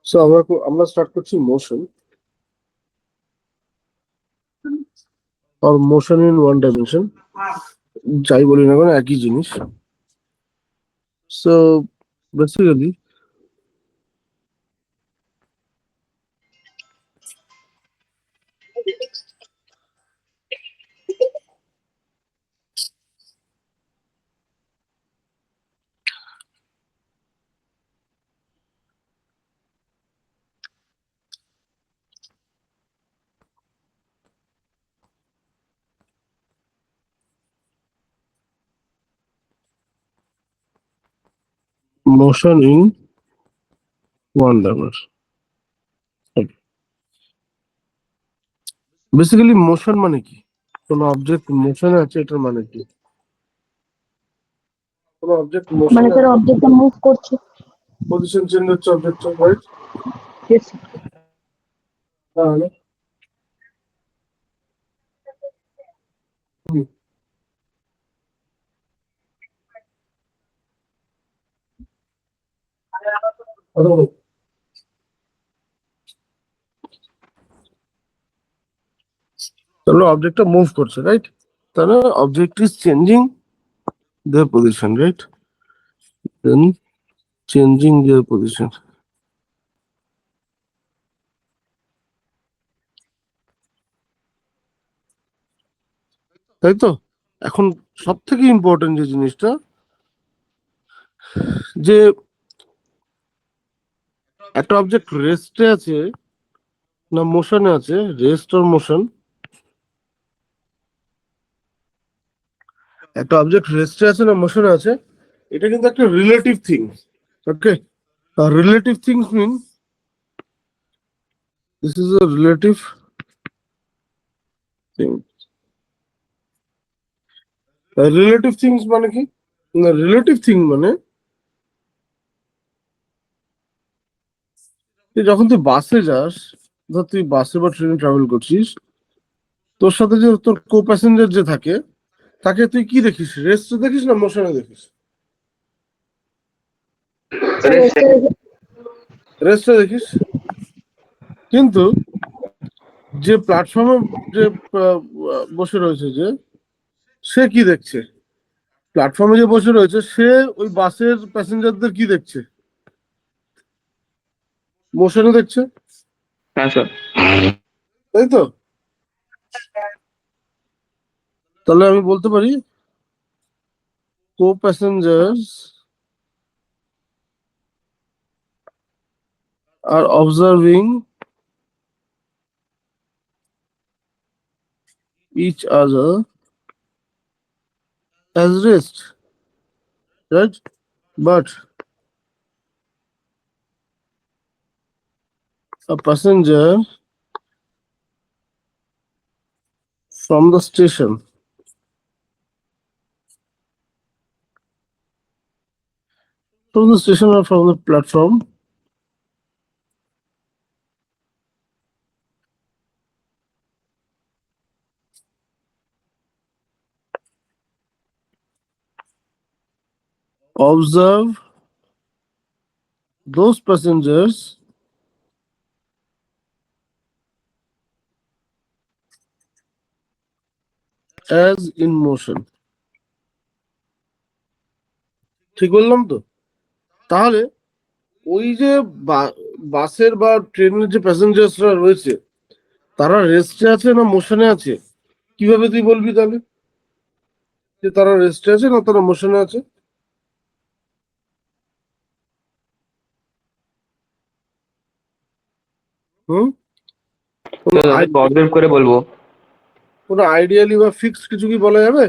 So আমরা start করছি motion আর মোশন ইন ওয়ান ডাইমেনশন, যাই বলি না কেন একই জিনিস। So basically motion in one dimension, basically motion মানে কি? কোন অবজেক্ট মোশনে আছে, এটার মানে কি? কোন অবজেক্ট মানে মোশনে স্যার অবজেক্টটা মুভ করছে। পজিশন চেঞ্জ হচ্ছে অবজেক্ট, রাইট? ইয়েস তাহলে তাহলে অবজেক্টটা মুভ করছে, রাইট? তাহলে object is changing their position, right? Then changing their position. তাই তো? এখন সব থেকে ইম্পর্টেন্ট যে জিনিসটা, যে একটা অবজেক্ট রেস্টে আছে না মোশনে আছে, রেস্ট আর মোশন, একটা অবজেক্ট রেস্টে আছে না মোশনে আছে, এটা কিন্তু একটা relative thing. Okay, relative things mean this is a relative thing. Relative things মানে কি? রিলেটিভ থিং মানে যখন তুই বাসে যাস, ধর তুই বাসে বা ট্রেনে ট্রাভেল করছিস, তোর সাথে যে তোর কো প্যাসেঞ্জার যে থাকে, তাকে তুই কি দেখিস? রেস্টে দেখিস না মোশনে দেখিস? রেস্টে দেখিস। কিন্তু যে প্ল্যাটফর্মে যে বসে রয়েছে, যে সে কি দেখছে? প্ল্যাটফর্মে যে বসে রয়েছে সে ওই বাসের প্যাসেঞ্জারদের কি দেখছে? মোশনে দেখছে, হ্যাঁ স্যার। তাই তো? তাহলে আমি বলতে পারি কো passengers R observing each other as rest, right? But a passenger from the station or from the platform observe those passengers as in motion. ঠিক বললাম তো? তাহলে ওই যে বাসের বা ট্রেনের যে প্যাসেঞ্জার্সরা রয়েছে, তারা রেস্টে আছে না মোশনে আছে? কিভাবে তুই বলবি তাহলে যে তারা রেস্টে আছে না তারা মোশনে আছে? হুম, অবজার্ভ করে বলবো। কোনো আইডিয়ালি বা ফিক্সড কিছু কি বলা যাবে?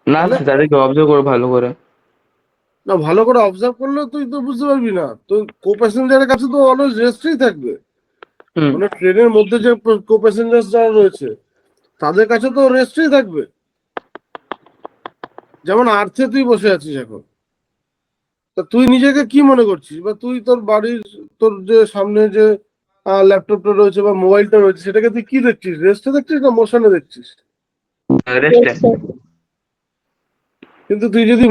না, তাদেরকে অবজার্ভ করো ভালো করে। না, ভালো করে অবজার্ভ করলে তুই তো বুঝতে পারবি না। তো কো প্যাসেঞ্জারের কাছে তো অলওয়েজ রেস্টই থাকবে। মানে ট্রেনের মধ্যে যে কো প্যাসেঞ্জার যারা রয়েছে তাদের কাছে তো রেস্টই থাকবে। যেমন আর্থে তুই বসে আছিস এখন, তা তুই নিজেকে কি মনে করছিস? বা তুই তোর বাড়ির তোর যে সামনে যে ল্যাপটপটা রয়েছে বা মোবাইলটা রয়েছে, সেটাকে তুই কি দেখছিস? রেস্টে দেখছিস না মোশনে দেখছিস? রেস্টে। কিন্তু তুই যদি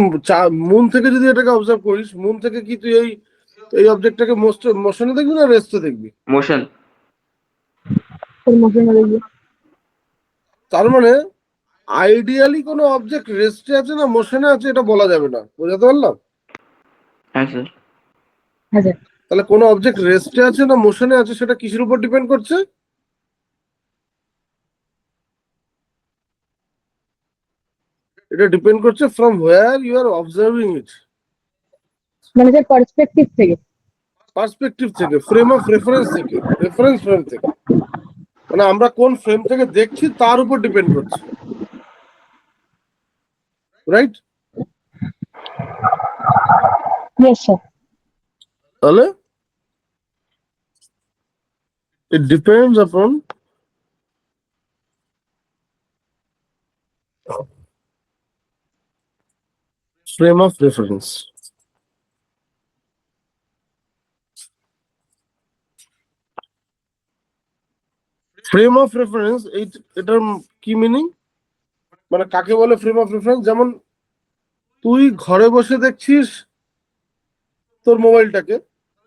মুন থেকে যদি এটাকে অবজার্ভ করিস, মুন থেকে কি তুই এই অবজেক্টটাকে মোশনে দেখবি না রেস্টে দেখবি? মোশন। তোর মুখে মেরে তার মানে আইডিয়ালি কোনো অবজেক্ট রেস্টে আছে না মোশনে আছে এটা বলা যাবে না, বোঝাতে পারলাম? হ্যাঁ স্যার। হ্যাঁ স্যার। তাহলে কোনো অবজেক্ট রেস্টে আছে না মোশনে আছে সেটা কিসের উপর ডিপেন্ড করছে? এটা ডিপেন্ড করছে from where you are observing it. মানে স্যার পার্সপেক্টিভ থেকে। পার্সপেক্টিভ থেকে, ফ্রেম অফ রেফারেন্স থেকে, রেফারেন্স ফ্রেম থেকে, মানে আমরা কোন ফ্রেম থেকে দেখছি তার উপর ডিপেন্ড করছে, রাইট? Yes sir. তাহলে it depends upon frame of reference. Frame of reference এটার কি মিনিং, মানে কাকে বলে ফ্রেম অফ রেফারেন্স? যেমন তুই ঘরে বসে দেখছিস তোর মোবাইলটাকে,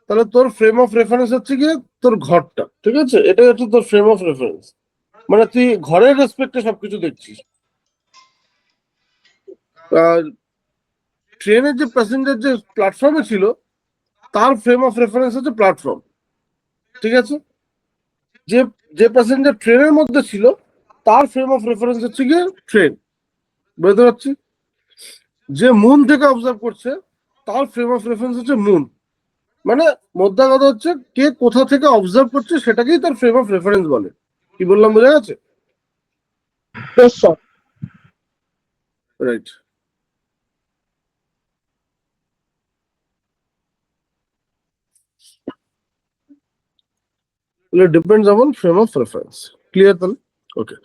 তাহলে তোর ফ্রেম অফ রেফারেন্স হচ্ছে গিয়ে তোর ঘরটা, ঠিক আছে? এটাই হচ্ছে তোর ফ্রেম অফ রেফারেন্স, মানে তুই ঘরের রেসপেক্টে সবকিছু দেখছিস। আর ট্রেনের যে প্যাসেঞ্জার যে প্ল্যাটফর্মে ছিল তার ফ্রেম অফ রেফারেন্স হচ্ছে প্ল্যাটফর্ম, ঠিক আছে? যে যে প্যাসেঞ্জার ট্রেনের মধ্যে ছিল তার ফ্রেম অফ রেফারেন্স হচ্ছে গিয়ে ট্রেন, বুঝতে পারছি? যে মুন থেকে অবজার্ভ করছে তার ফ্রেম অফ রেফারেন্স হচ্ছে মুন, মানে মোদ্দা কথা হচ্ছে কে কোথা থেকে অবজার্ভ করছে সেটাকেই তার ফ্রেম অফ রেফারেন্স বলে। কি বললাম, বোঝা গেছে? Yes sir. Right. It depends upon frame of reference. Clear তাহলে? ওকে।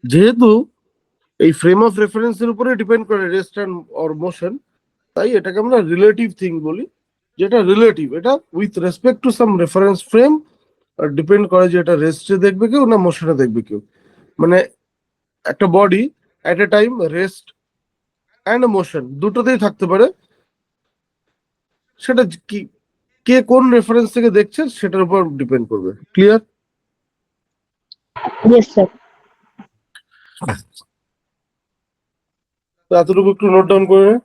যেহেতু এই ফ্রেম অফ রেফারেন্সের উপরে ডিপেন্ড করে রেস্ট অ্যান্ড অর মোশন, তাই এটাকে আমরা রিলেটিভ থিং বলি। যেটা রিলেটিভ, এটা with respect to some reference frame depend করে যে এটা রেস্টে দেখবে কেউ না মোশনে দেখবে কেউ। মানে একটা body at a time rest and motion দুটোতেই থাকতে পারে, সেটা কি কে কোন রেফারেন্স থেকে দেখছে সেটার উপর ডিপেন্ড করবে। ক্লিয়ার? Yes sir. এতটুকু একটু নোট ডাউন করে নে।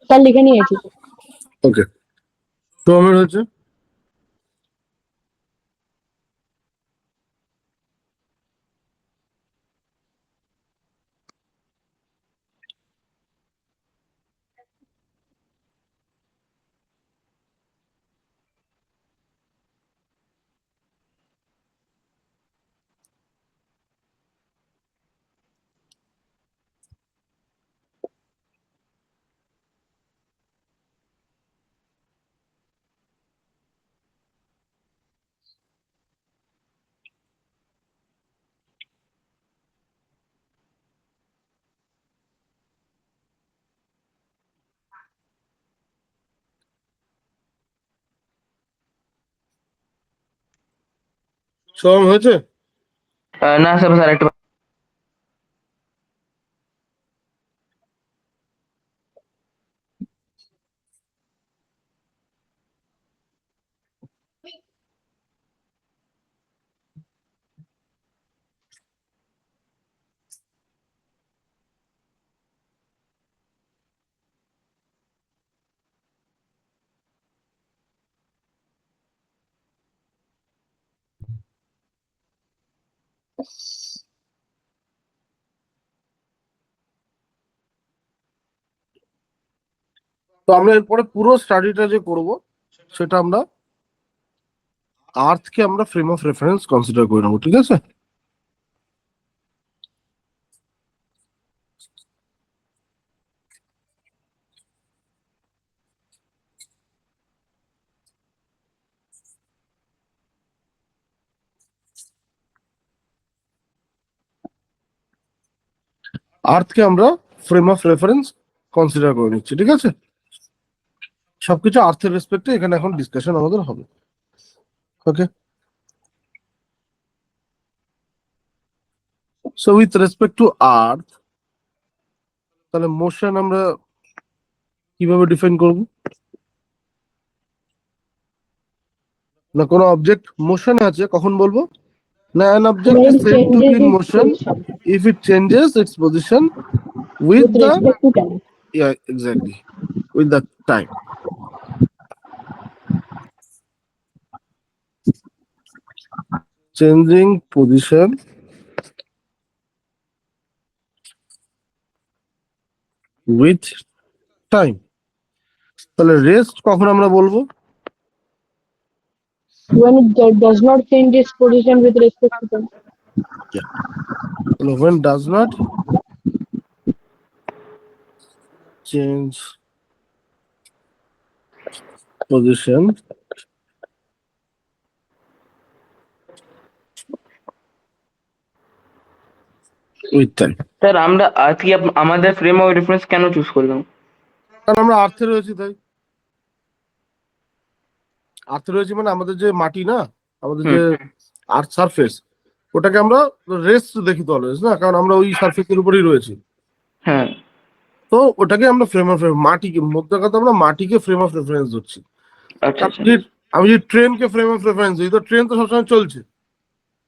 স্যার লিখে নিয়েছি। ওকে, সোমের হয়েছে। সোম হয়েছে। না স্যার একটা তো আমরা এরপরে পুরো স্টাডিটা যে করব সেটা আমরা আর্থকে আমরা ফ্রেম অফ রেফারেন্স কনসিডার করে নেবো, ঠিক আছে? আর্থকে আমরা ফ্রেম অফ রেফারেন্স কনসিডার করে নিচ্ছি, ঠিক আছে? সবকিছু আর্থের রেসপেক্টে এখানে এখন ডিসকাশন আমাদের হবে। Okay, so with respect to earth তাহলে মোশন আমরা কিভাবে ডিফাইন করব? না কোনো অবজেক্ট মোশনে আছে কখন বলবো? না an object When is said to be changes in its motion position if it changes its position with with the respect to time. yeah exactly with the time. Changing position with time. তাহলে rest কখন আমরা বলবো? When it does not change its position with respect to time. তাহলে when does not change position with time. Sir আমরা আজকে আমাদের frame of reference কেন choose করলাম? কারণ আমরা আর্থে রয়েছি, তাই আর্থে রয়েছি মানে আমাদের যে মাটি না, আমাদের যে আর্থ সারফেস, ওটাকে আমরা রেস্ট দেখি তো অলওয়েজ না, কারণ আমরা ওই সারফেসের উপরেই রয়েছি। হ্যাঁ তো ওটাকে আমরা ফ্রেম অফ মাটিকে, মধ্যে কথা আমরা মাটিকে ফ্রেম অফ রেফারেন্স ধরছি। আচ্ছা আচ্ছা আমি যদি ট্রেনকে ফ্রেম অফ রেফারেন্স দিই, তো ট্রেন তো সবসময় চলছে,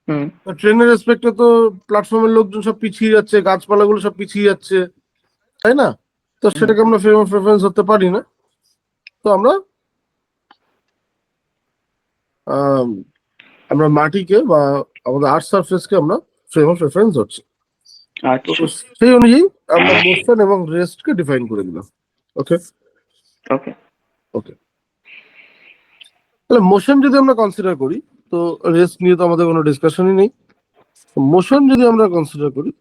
হুম ট্রেনের রেসপেক্টে তো প্ল্যাটফর্মের লোকজন সব পিছিয়ে যাচ্ছে, গাছপালাগুলো সব পিছিয়ে যাচ্ছে, তাই না? তো সেটাকে আমরা ফ্রেম অফ রেফারেন্স ধরতে পারি না। তো আমরা আমরা মাটিকে বা আমাদের আর্থ সারফেসকে আমরা ফ্রেম অফ রেফারেন্স ধরছি। তো আচ্ছা সেই অনুযায়ী আমরা মোশন এবং রেস্টকে ডিফাইন করে দিলাম। ওকে ওকে ওকে, তাহলে মোশন যদি আমরা কনসিডার করি, তো রেস্ট নিয়ে তো আমাদের কোনো ডিসকাশনই নেই। মোশন যদি আমরা কনসিডার করি,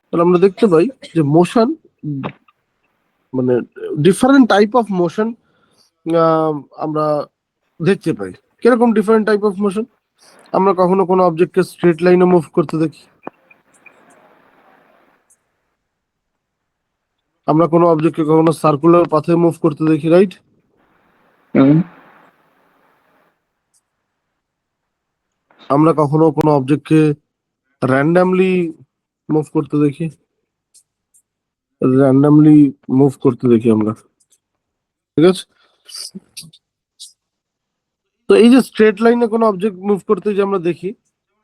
তাহলে আমরা দেখতে পাই যে মোশন মানে ডিফারেন্ট টাইপ অফ মোশন আমরা দেখতে পাই। কিরকম ডিফারেন্ট টাইপ অফ মোশন? আমরা কখনো কোনো অবজেক্টকে স্ট্রেট লাইনে মুভ করতে দেখি, আমরা কোনো অবজেক্টকে কখনো সার্কুলার পাথে মুভ করতে দেখি, রাইট? হুম। আমরা কখনো কোনো অবজেক্টকে র্যান্ডামলি মুভ করতে দেখি, র্যান্ডামলি মুভ করতে দেখি আমরা, ঠিক আছে? তো এই যে স্ট্রেট লাইনে কোনো অবজেক্ট মুভ করতে যে আমরা দেখি,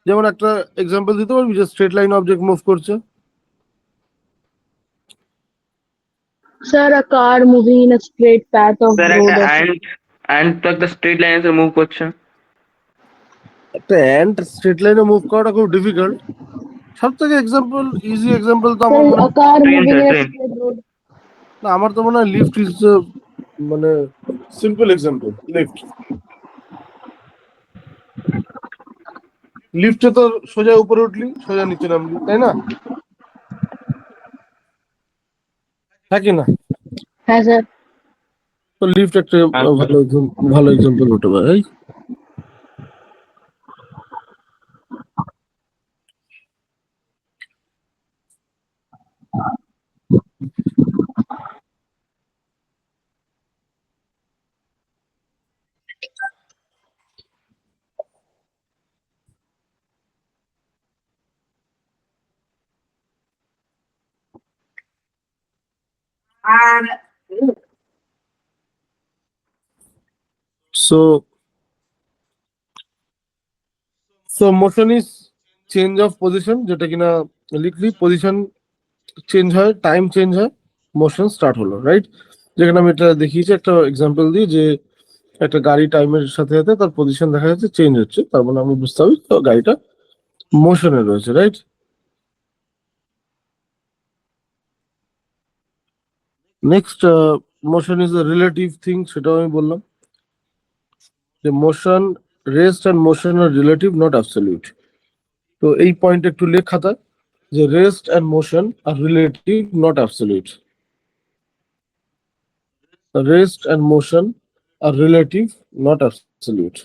যেমন একটা এক্সাম্পল দিতে পারবি যে স্ট্রেট লাইন অবজেক্ট মুভ করছে? Sir, a car moving in a straight path of sir road একটা or অ্যান্ড তো একটা স্ট্রেট লাইনে মুভ করছে। একটা অ্যান্ট স্ট্রেট লাইনে মুভ করাটা খুব ডিফিকাল্ট। সব থেকে এক্সাম্পল, ইজি এক্সাম্পল তো আমার sir, মনে a car train moving sir, in a train. straight road. না, আমার তো মনে হয় লিফট ইজ মানে সিম্পল এক্সাম্পল। লিফট, লিফটে তো সোজা উপরে উঠলি সোজা নিচে নামলি, তাই না? থাকি না? Has a তো লিফট একটা ভালো এক্সাম্পল হতে পারে, এই। So so motion is change of position, যেটা কিনা লিখলি পজিশন চেঞ্জ হয়, টাইম চেঞ্জ হয়, মোশন স্টার্ট হলো, রাইট? যেখানে আমি এটা দেখিয়েছি একটা এক্সাম্পল দিই যে একটা গাড়ি টাইমের সাথে সাথে তার পজিশন দেখা যাচ্ছে চেঞ্জ হচ্ছে, তার মানে আমি বুঝতে পারি তো গাড়িটা মোশনে রয়েছে, right? Next, motion is a relative thing, সেটাও আমি বললাম যে motion, rest and motion are relative, not absolute. তো এই পয়েন্ট একটু লেখ খাতা যে rest and motion are relative, not absolute. Rest and motion are relative, not absolute.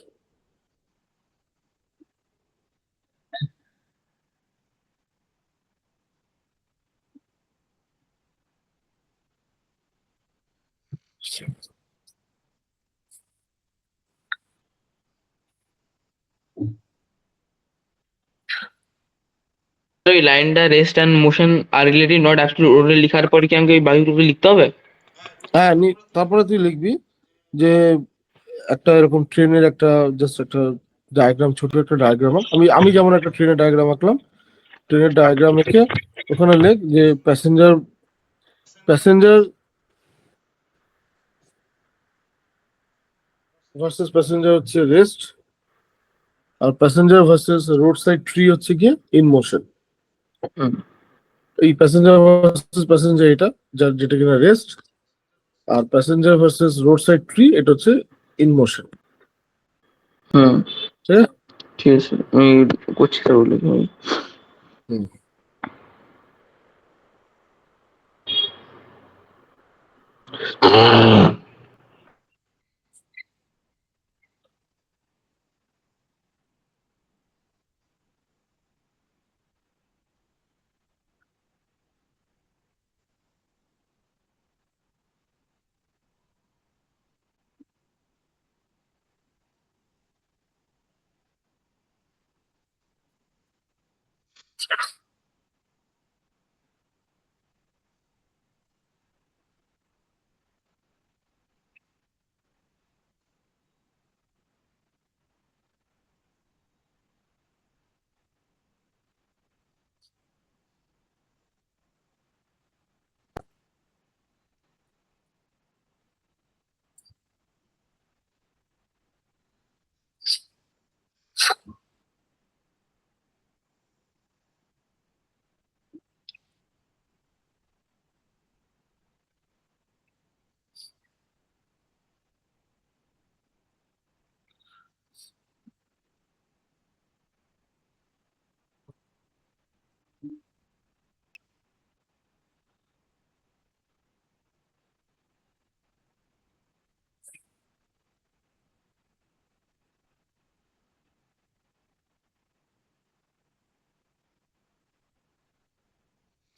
তো এই লাইনটা rest and motion are relative not absolute ওটা লিখার পরে কি আমাকে ওই বাকিটুকু লিখতে হবে? হ্যাঁ, তারপরে তুই লিখবি যে একটা এরকম ট্রেনের একটা জাস্ট একটা ডায়াগ্রাম, ছোট একটা ডায়াগ্রাম আমি আমি যেমন একটা ট্রেনের ডায়াগ্রাম আঁকলাম, ট্রেনের ডায়াগ্রাম এঁকে ওখানে লেখ যে প্যাসেঞ্জার প্যাসেঞ্জার ভার্সেস প্যাসেঞ্জার হচ্ছে রেস্ট, আর passenger versus road side tree হচ্ছে গিয়ে ইন মোশন। হুম। এই প্যাসেঞ্জার ভার্সেস প্যাসেঞ্জার এটা যেটা কিনা রেস্ট, আর passenger versus road side tree এটা হচ্ছে ইন মোশন, হুম। ঠিক আছে? ঠিক আছে, আমি করছি স্যার ওগুলো। হুম।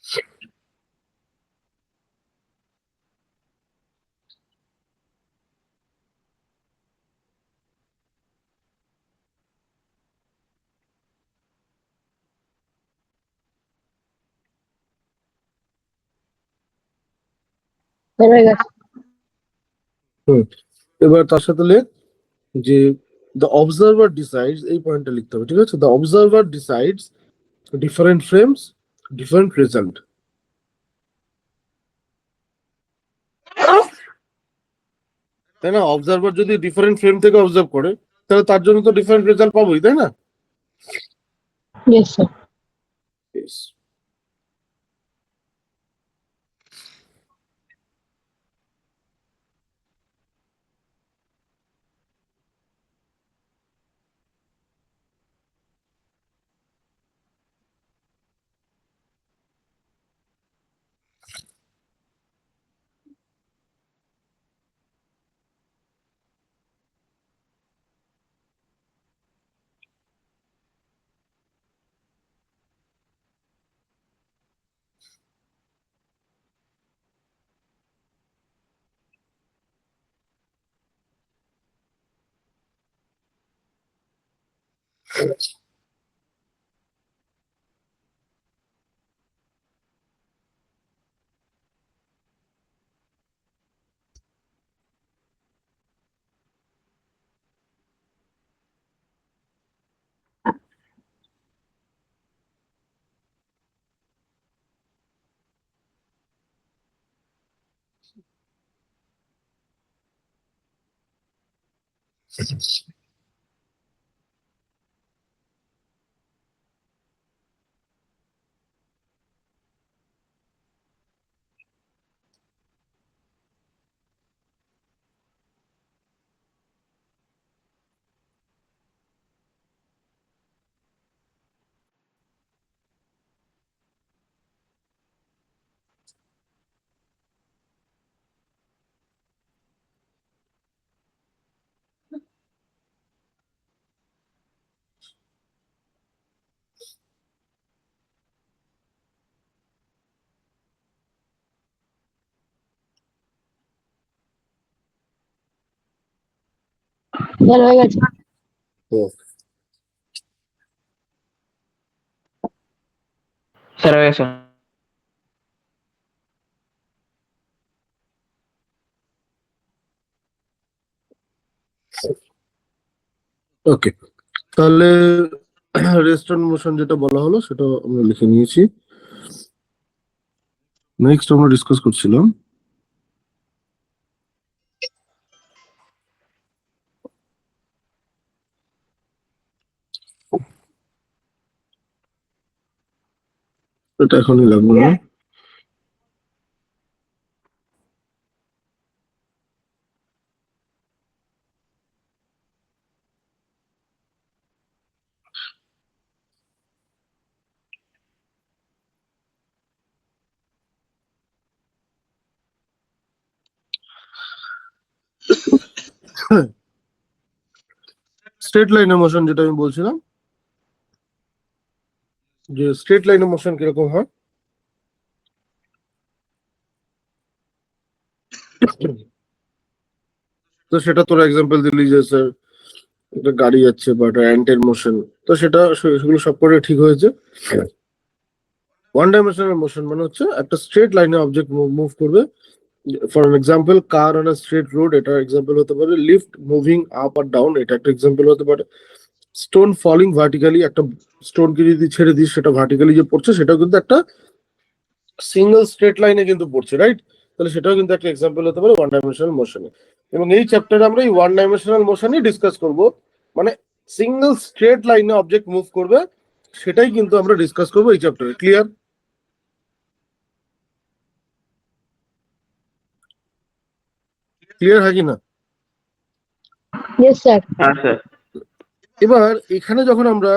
স্যার হয়ে গেছে। এবার তার সাথে লেখ যে দ্য অবজারভার ডিসাইডস, এই পয়েন্টটা লিখতে হবে, ঠিক আছে? The observer decides different frames different result. তাই না? অবজারভার যদি ডিফারেন্ট ফ্রেম থেকে অবজার্ভ করে তাহলে তার জন্য তো ডিফারেন্ট রেজাল্ট পাবোই, তাই না? Yes sir. Yes. স্যার হয়ে গেছে। স্যার হয়ে গেছে। ওকে, তাহলে রেস্টুরেন্ট মোশন যেটা বলা হলো সেটা আমরা লিখে নিয়েছি। নেক্সট আমরা ডিসকাস করছিলাম এটা এখনই লাগবে না। স্ট্রেট লাইনের মোশন যেটা আমি বলছিলাম, যে স্ট্রেট লাইনের মোশন কিরকম হয়। তো সেটা তোরা এক্সাম্পল দিলি যে স্যার একটা গাড়ি যাচ্ছে বা একটা অ্যান্টের মোশন, তো সেগুলো সব করে ঠিক হয়েছে। ওয়ান ডাইমেনশনাল মোশন মানে হচ্ছে একটা স্ট্রেট লাইনে অবজেক্ট মুভ করবে। For an example, car on a straight road, এটা এক্সাম্পল হতে পারে। লিফট মুভিং আপ আর ডাউন, এটা একটা এক্সাম্পল হতে পারে। স্টোন ফলিং ভার্টিক্যালি, একটা স্টোনকে যদি ছেড়ে দিস সেটা ভার্টিক্যালি যে পড়ছে সেটাও কিন্তু একটা সিঙ্গেল স্ট্রেট লাইনে কিন্তু পড়ছে, রাইট? তাহলে সেটাও কিন্তু একটা এক্সাম্পল হতে পারে ওয়ান ডাইমেনশনাল মোশনে। এবং এই চ্যাপ্টারে আমরা এই ওয়ান ডাইমেনশনাল মোশনই ডিসকাস করব, মানে সিঙ্গেল স্ট্রেট লাইনে অবজেক্ট মুভ করবে, সেটাই কিন্তু আমরা ডিসকাস করবো এই চ্যাপ্টারে। ক্লিয়ার? ক্লিয়ার হয় কি না? Yes sir. হ্যাঁ স্যার। এবার এখানে যখন আমরা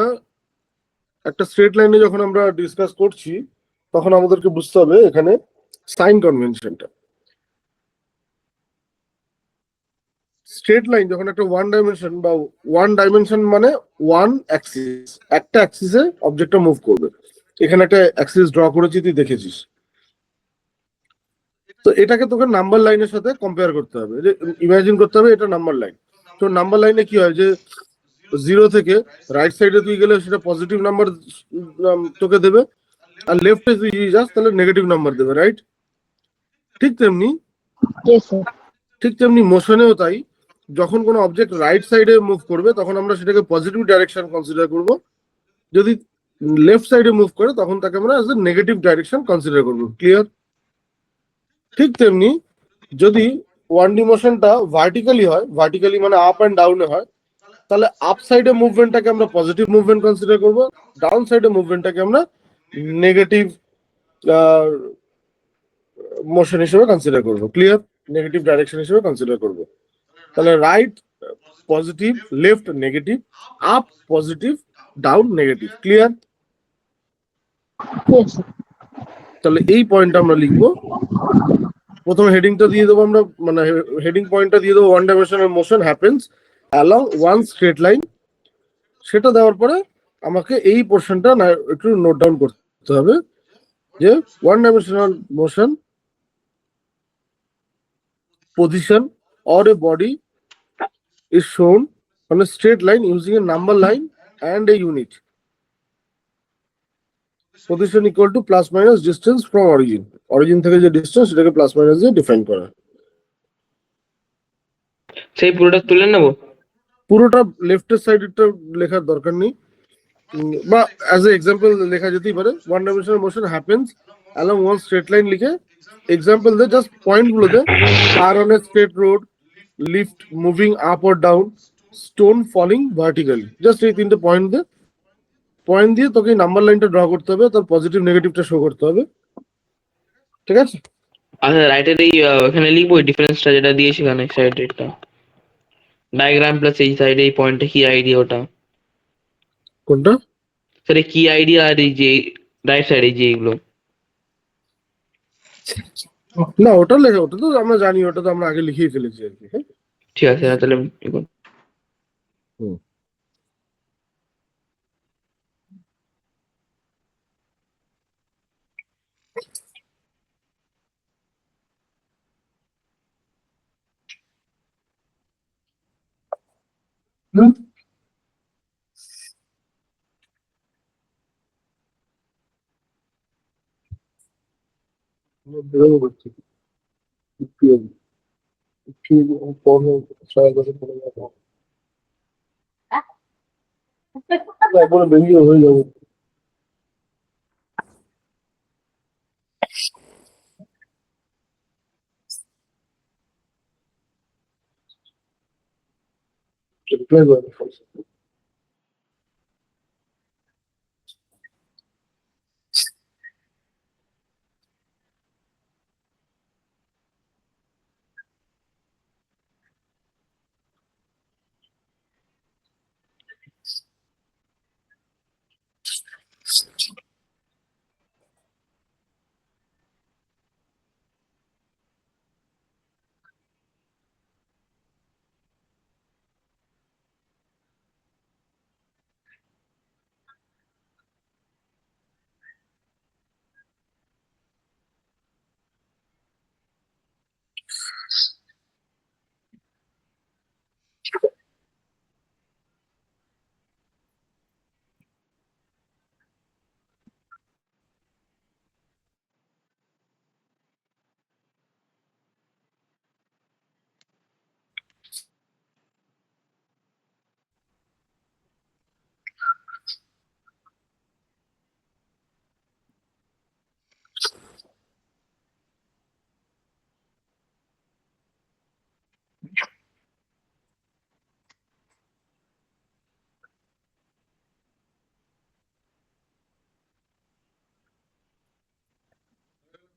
একটা স্ট্রেট লাইনে যখন আমরা ডিসকাস করছি তখন আমাদেরকে বুঝতে হবে এখানে সাইন কনভেনশনটা। স্ট্রেট লাইন যখন একটা ওয়ান ডাইমেনশন, বা ওয়ান ডাইমেনশন মানে ওয়ান অ্যাক্সিস, একটা অ্যাক্সিসে অবজেক্টটা মুভ করবে। এখানে একটা অ্যাক্সিস ড্র করেছি, তুই দেখেছিস। তো এটাকে তোকে নাম্বার লাইনের সাথে কম্পেয়ার করতে হবে, ইমাজিন করতে হবে এটা নাম্বার লাইন। তো নাম্বার লাইনে কি হয় যে 0 থেকে রাইট সাইডে তুই গেলে সেটা পজিটিভ নাম্বার তোকে দেবে, আর লেফটে তুই যাস তাহলে নেগেটিভ নাম্বার দেবে, রাইট? ঠিক তেমনি Yes, sir. মোশনেও তাই, যখন কোনো অবজেক্ট রাইট সাইডে মুভ করবে তখন আমরা সেটাকে পজিটিভ ডাইরেকশন কনসিডার করব, যদি লেফট সাইডে মুভ করে তখন তাকে আমরা as a negative direction consider করব। ক্লিয়ার? ঠিক তেমনি যদি 1D মোশনটা ভার্টিক্যালি হয়, ভার্টিক্যালি মানে আপ অ্যান্ড ডাউনে হয়, তাহলে আপ সাইডে মুভমেন্টটাকে আমরা পজিটিভ মুভমেন্ট কনসিডার করব, ডাউন সাইডে মুভমেন্টটাকে আমরা নেগেটিভ মোশন হিসেবে কনসিডার করব। ক্লিয়ার? নেগেটিভ ডাইরেকশন হিসেবে কনসিডার করব। তাহলে right positive, left negative, up positive, down negative. Clear? Yes, sir. তাহলে এই পয়েন্টটা আমরা লিখবো। প্রথমে হেডিংটা দিয়ে দেবো আমরা, মানে হেডিং পয়েন্টটা দিয়ে দেবো, 1 dimensional motion happens along one straight line. সেটা দেওয়ার পরে আমাকে এই পোর্শনটা একটু নোট ডাউন করতে হবে যে 1 dimensional motion position or a body is shown on a straight line using a number line and a unit. Position equal to plus minus distance from origin. Origin থেকে যে distance সেটাকে plus minus দিয়ে define করা। সেই পুরোটা তুলে নেবো। পুরোটা লেফটের সাইডেরটা লেখার দরকার নেই, বা অ্যাজ এ এক্সাম্পল লেখা যেতেই পারে। 1 dimensional motion happens along one straight line লিখে এক্সাম্পল দে, জাস্ট পয়েন্ট গুলোতে car on a straight road, lift moving up or down, stone falling vertically, just এই 3টে পয়েন্ট দিয়ে তোকে নাম্বার লাইনটা ড্র করতে হবে, তার পজিটিভ নেগেটিভটা শো করতে হবে। ঠিক আছে? আচ্ছা, রাইটের এই এখানে লিখবো ডিফারেন্সটা যেটা দিয়েছি এখানে সাইডেরটা ডায়াগ্রাম প্লাস এই সাইডে এই পয়েন্টে কি আইডিয়া ওটা, কোনটা? স্যার কি আইডিয়া, আর এই যে রাইট সাইডে যে এগুলো। না ওটা লেখা, ওটা তো আমরা জানি, ওটা তো আমরা আগে লিখেই ফেলেছি আর কি। হ্যাঁ, ঠিক আছে, তাহলে হুম। হুম। বেরোবো করছি। একবারে বেরিয়ে হয়ে যাবো। রিপ্লাই করে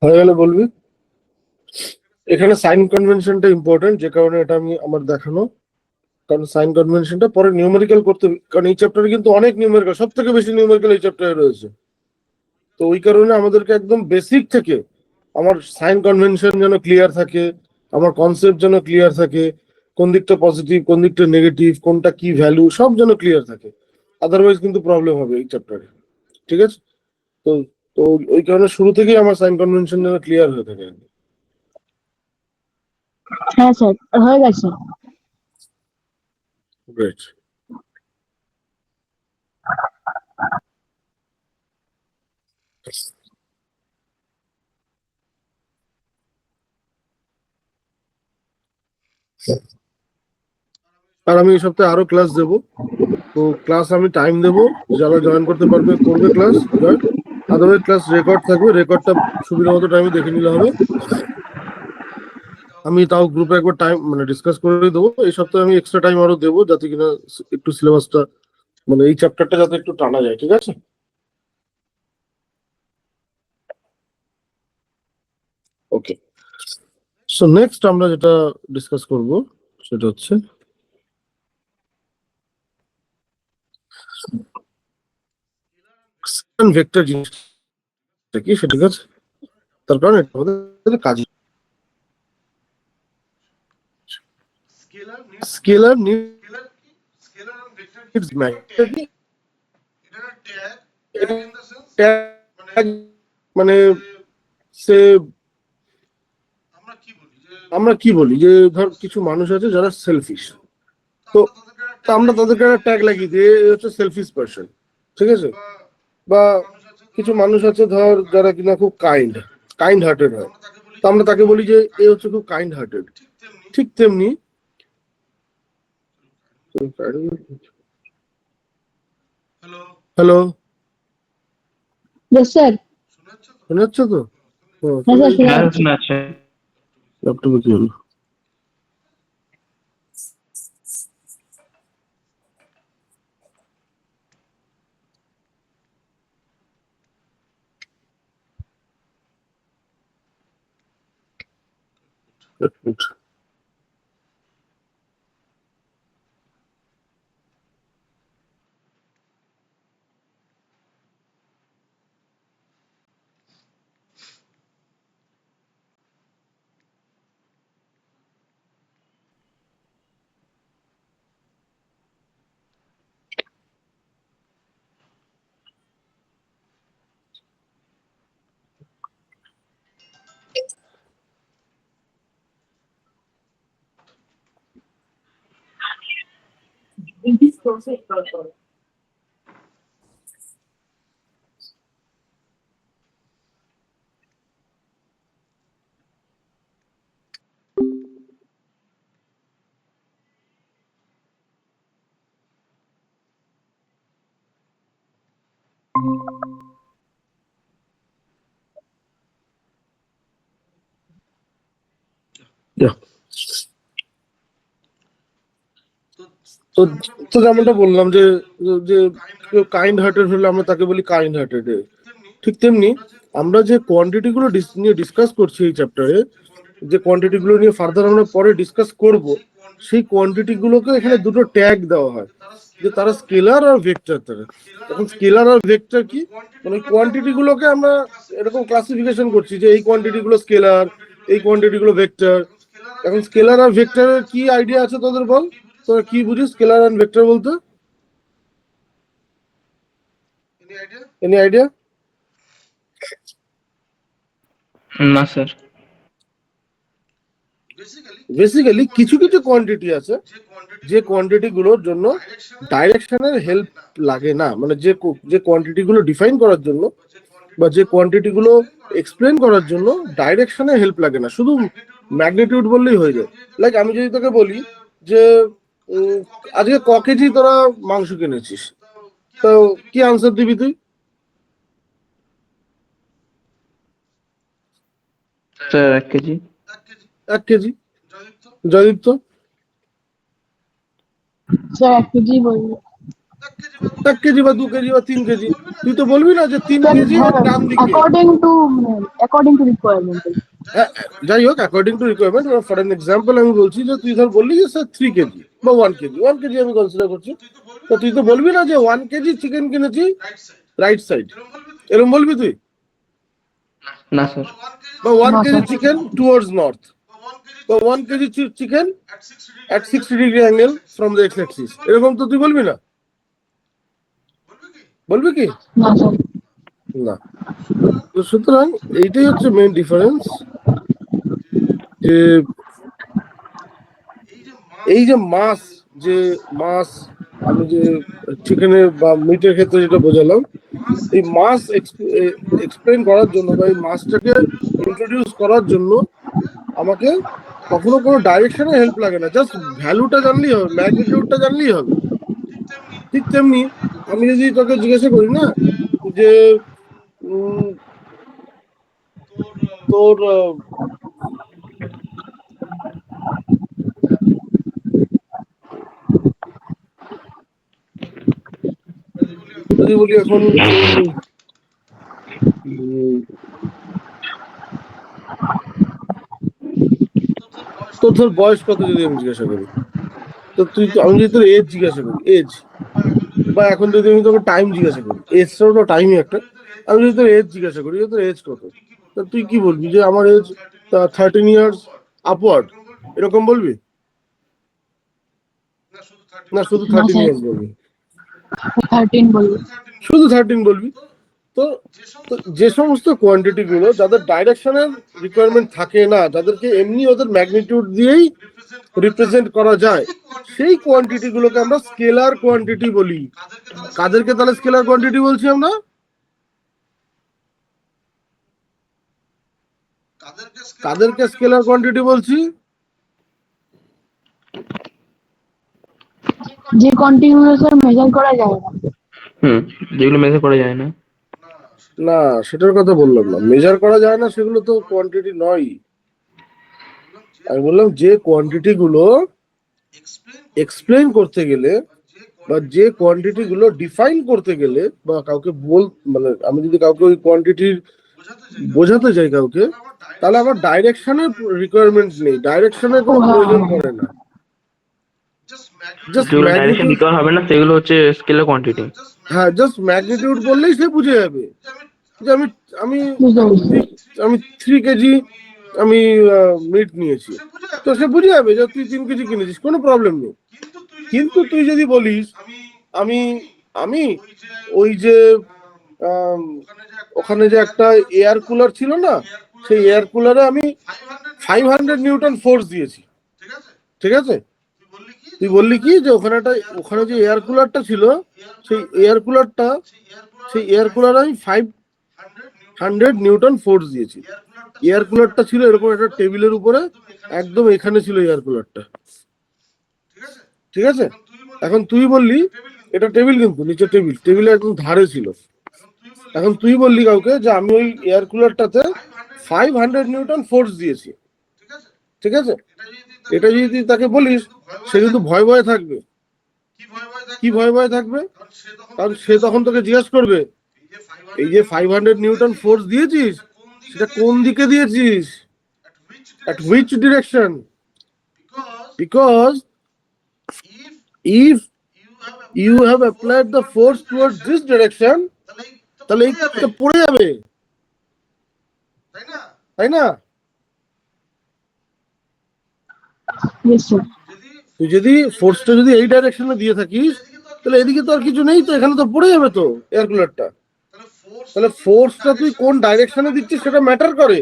হয়ে গেলে বলবি। এখানে সাইন কনভেনশনটা ইম্পর্টেন্ট, যে কারণে এটা আমি আমার দেখানো, কারণ সাইন কনভেনশনটা পরে নিউমেরিক্যাল করতে, কারণ এই চ্যাপ্টারে কিন্তু অনেক নিউমেরিক্যাল, সব থেকে বেশি নিউমেরিক্যাল এই চ্যাপ্টারে রয়েছে। তো ওই কারণে আমাদেরকে একদম বেসিক থেকে আমার সাইন কনভেনশন যেন ক্লিয়ার থাকে, আমার কনসেপ্ট যেন ক্লিয়ার থাকে, কোন দিকটা পজিটিভ কোন দিকটা নেগেটিভ, কোনটা কি ভ্যালু, সব যেন ক্লিয়ার থাকে, আদারওয়াইজ কিন্তু প্রবলেম হবে এই চ্যাপ্টারে। ঠিক আছে? তো তো ওই কারণে শুরু থেকেই আমার সাইন কনভেনশন যেন ক্লিয়ার হয়ে থাকে। হ্যাঁ স্যার, হয়ে গেছে। গ্রেট। আর আমি এই সপ্তাহে আরো ক্লাস দেবো, তো ক্লাস আমি টাইম দেবো, যারা জয়েন করতে পারবে করবে class join, otherwise class record থাকবে, রেকর্ডটা সুবিধা মতো টাইমে দেখে নিলে হবে। আমি তাও গ্রুপে একবার টাইম মানে ডিসকাস করে দেবো, এই সপ্তাহে আমি এক্সট্রা টাইম আরো দেবো যাতে কিনা একটু সিলেবাসটা মানে এই চ্যাপ্টারটা যাতে একটু টানা যায়, ঠিক আছে? ওকে, সো নেক্সট আমরা যেটা ডিসকাস করব সেটা হচ্ছে ভেক্টর জিনিসটা কি সেটা, ঠিক আছে? তার কারণ এটা আমাদের কাজ স্কেলার নিডস ম্যাটার কি ট্যাগ মানে সে আমরা কি বলি যে ধর কিছু মানুষ আছে যারা সেলফিশ, তো আমরা তাদেরকে একটা ট্যাগ লাগিয়ে দিই এ হচ্ছে সেলফিশ পারসন, ঠিক আছে? বা কিছু মানুষ আছে ধর যারা কিনা খুব কাইন্ড হার্টেড হয়, তো আমরা তাকে বলি যে এ হচ্ছে খুব কাইন্ড হার্টেড। ঠিক তেমনি হ্যালো, ইয়েস স্যার। শোনা যাচ্ছে তো? হ্যাঁ স্যার, শোনা হ্যাঁ যাচ্ছে। শোনা যাচ্ছে। ল্যাপটপে কি হলো? এক মিনিট। Yeah. তো তো যেমনটা বললাম যে যে কেউ কাইন্ড হার্টেড হলে আমরা তাকে বলি কাইন্ড হার্টেড। ঠিক তেমনি আমরা যে কোয়ান্টিটি গুলো নিয়ে ডিসকাস করছি এই চ্যাপ্টারে, যে কোয়ান্টিটি গুলো নিয়ে ফার্দার আমরা পরে ডিসকাস করব, সেই কোয়ান্টিটি গুলোকে এখানে দুটো ট্যাগ দেওয়া হয় যে তারা স্কেলার আর ভেক্টর। তারা এখন স্কেলার আর ভেক্টর কি মানে কোয়ান্টিটি গুলোকে আমরা এরকম ক্লাসিফিকেশন করছি যে এই কোয়ান্টিটি গুলো স্কেলার, এই কোয়ান্টিটি গুলো ভেক্টর। এখন স্কেলার আর ভেক্টরের কি আইডিয়া আছে তোদের বল, তোরা কি বুঝিস স্কেলার আর ভেক্টর বলতে? Any idea? না স্যার। বেসিক্যালি কিছু কিছু কোয়ান্টিটি আছে যে কোয়ান্টিটি গুলোর জন্য ডাইরেকশনের হেল্প লাগে না, মানে যে কোয়ান্টিটি গুলো ডিফাইন করার জন্য বা যে কোয়ান্টিটি গুলো এক্সপ্লেন করার জন্য ডাইরেকশনের হেল্প লাগে না, শুধু ম্যাগনিটিউড বললেই হয়ে যায়। লাইক আমি যদি তোকে বলি যে আজকে ক কেজি তোরা মাংস কিনেছিস, তো কি আনসার দিবি তুই? Sir 1 KG. 1 KG. Joydipto? Sir 1 KG বলবো। 1 কেজি বা 2 কেজি বা 3 কেজি, তুই তো বলবি না যে 3 স্যার কেজি হ্যাঁ, ওর ডান দিকে। According to requirement. হ্যাঁ, যাই হোক according to requirement, for an example আমি বলছি যে তুই ধর বললি যে স্যার 3 কেজি বা 1 কেজি, 1 কেজি আমি কনসিডার করছি, তো তুই তো বলবি না যে 1 কেজি চিকেন কিনেছি রাইট সাইড, এরকম বলবি তুই? না স্যার। বা 1 কেজি চিকেন টুয়ার্ডস নর্থ, বা 1 KG chicken at 60 degree angle from the x-axis, এরকম তো তুই বলবি না? বলবি কি? না স্যার। না। তো সুতরাং এইটাই হচ্ছে মেইন ডিফারেন্স, যে এই যে মাস আমি যে চিকেনের বা মিটের ক্ষেত্রে যেটা বোঝালাম, এই মাস এক্সপ্লেন করার জন্য বা এই মাসটাকে ইন্ট্রোডিউস করার জন্য আমাকে কখনো কোনো ডাইরেকশনে হেল্প লাগে না, জাস্ট ভ্যালুটা জানলেই হবে, ম্যাগনিটিউডটা জানলেই হবে। ঠিক তেমনি আমি যদি তোকে জিজ্ঞাসা করি না যে উম, তোর যদি বলি এখন উম, তোর বয়স কত যদি আমি জিজ্ঞাসা করি, তো আমি যদি তোর এজ জিজ্ঞাসা করি, এজ, বা এখন যদি আমি তোকে টাইম জিজ্ঞাসা করি, এজটাও তো টাইমই একটা, আমি যদি তোর এজ জিজ্ঞাসা করি যে তোর এজ কত, তা তুই কি বলবি যে আমার এজ 13 ইয়ার্স আপওয়ার্ড, এরকম বলবি না শুধু না 13 ইয়ার্স স্যার, বলবি? 13 বলবো। শুধু 13 বলবি। তো তো যে সমস্ত কোয়ান্টিটি গুলো যাদের ডাইরেকশনের রিকোয়ারমেন্ট থাকে না, যাদেরকে এমনি ওদের ম্যাগনিটিউড দিয়েই রিপ্রেজেন্ট করা যায়, সেই কোয়ান্টিটি গুলোকে আমরা স্কেলার কোয়ান্টিটি বলি। কাদেরকে তাহলে স্কেলার কোয়ান্টিটি বলছি আমরা? কাদেরকে স্কেলার কোয়ান্টিটি বলছি? যে কন্টিনিউগুলো স্যার মেজার করা যায় না। যেগুলো মেজার করা যায় না। না, সেটার কথা বললাম না, মেজার করা যায় না সেগুলো তো কোয়ান্টিটি নয়। আমি বললাম যে কোয়ান্টিটি গুলো এক্সপ্লেন করতে গেলে বা যে কোয়ান্টিটি গুলো ডিফাইন করতে গেলে বা কাউকে মানে আমি যদি কাউকে ওই কোয়ান্টিটির বোঝাতে চাই কাউকে, তাহলে আমার ডাইরেকশনের রিকোয়ারমেন্ট নেই, ডাইরেকশনের কোনো প্রয়োজন পড়ে না, জাস্ট যেগুলো ডাইরেকশন ম্যাগনিটিউড। দিতে হবে না সেগুলো হচ্ছে স্কেলার কোয়ান্টিটি। হ্যাঁ, জাস্ট ম্যাগনিটিউড বললেই সে বুঝে যাবে যে আমি আমি বুঝতে পারছি। আমি 3 কেজি আমি মিট নিয়েছি, তো সে বুঝে যাবে যে তুই 3 কেজি কিনেছিস, কোনো প্রবলেম নেই। কিন্তু তুই যদি বলিস আমি আমি ওই যে আম, ওখানে যে একটা এয়ার কুলার ছিল না, সেই এয়ার কুলারে আমি 500 নিউটন ফোর্স দিয়েছি, ঠিক আছে? তুই বললি কি যে ওখানে যে এয়ার কুলারটা ছিল, সেই এয়ার কুলারটা সেই এয়ার কুলারে আমি 500 নিউটন ফোর্স দিয়েছি। এয়ার কুলারটা ছিল এরকম একটা টেবিলের উপরে, একদম এখানে ছিল এয়ার কুলারটা, ঠিক আছে? এখন তুই বললি এটা টেবিল, কিন্তু নিচে টেবিলে একদম ধারে ছিল। এখন তুই বললি কাউকে যে আমি ওই এয়ার কুলারটাতে 500 নিউটন ফোর্স দিয়েছি, ঠিক আছে? এটা যদি তুই তাকে বলিস, সে কিন্তু ভয় ভয়ে থাকবে। কি ভয় ভয়ে থাকবে? কারণ সে তখন তোকে জিজ্ঞাসা করবে এই যে 500 নিউটন ফোর্স দিয়েছিস, সেটা কোন দিকে দিয়েছিস, at which direction? Because if you have applied the force towards this direction, তাহলে এইটা পড়ে যাবে, তাই না? Yes, sir. তুই যদি ফোর্সটা যদি এই ডাইরেকশনে দিয়ে থাকিস, তাহলে এদিকে তো আর কিছু নেই, তো এখানে তো পড়ে যাবে তো এয়ার কুলারটা। তাহলে ফোর্সটা তুই কোন ডাইরেকশনে দিচ্ছিস সেটা ম্যাটার করে,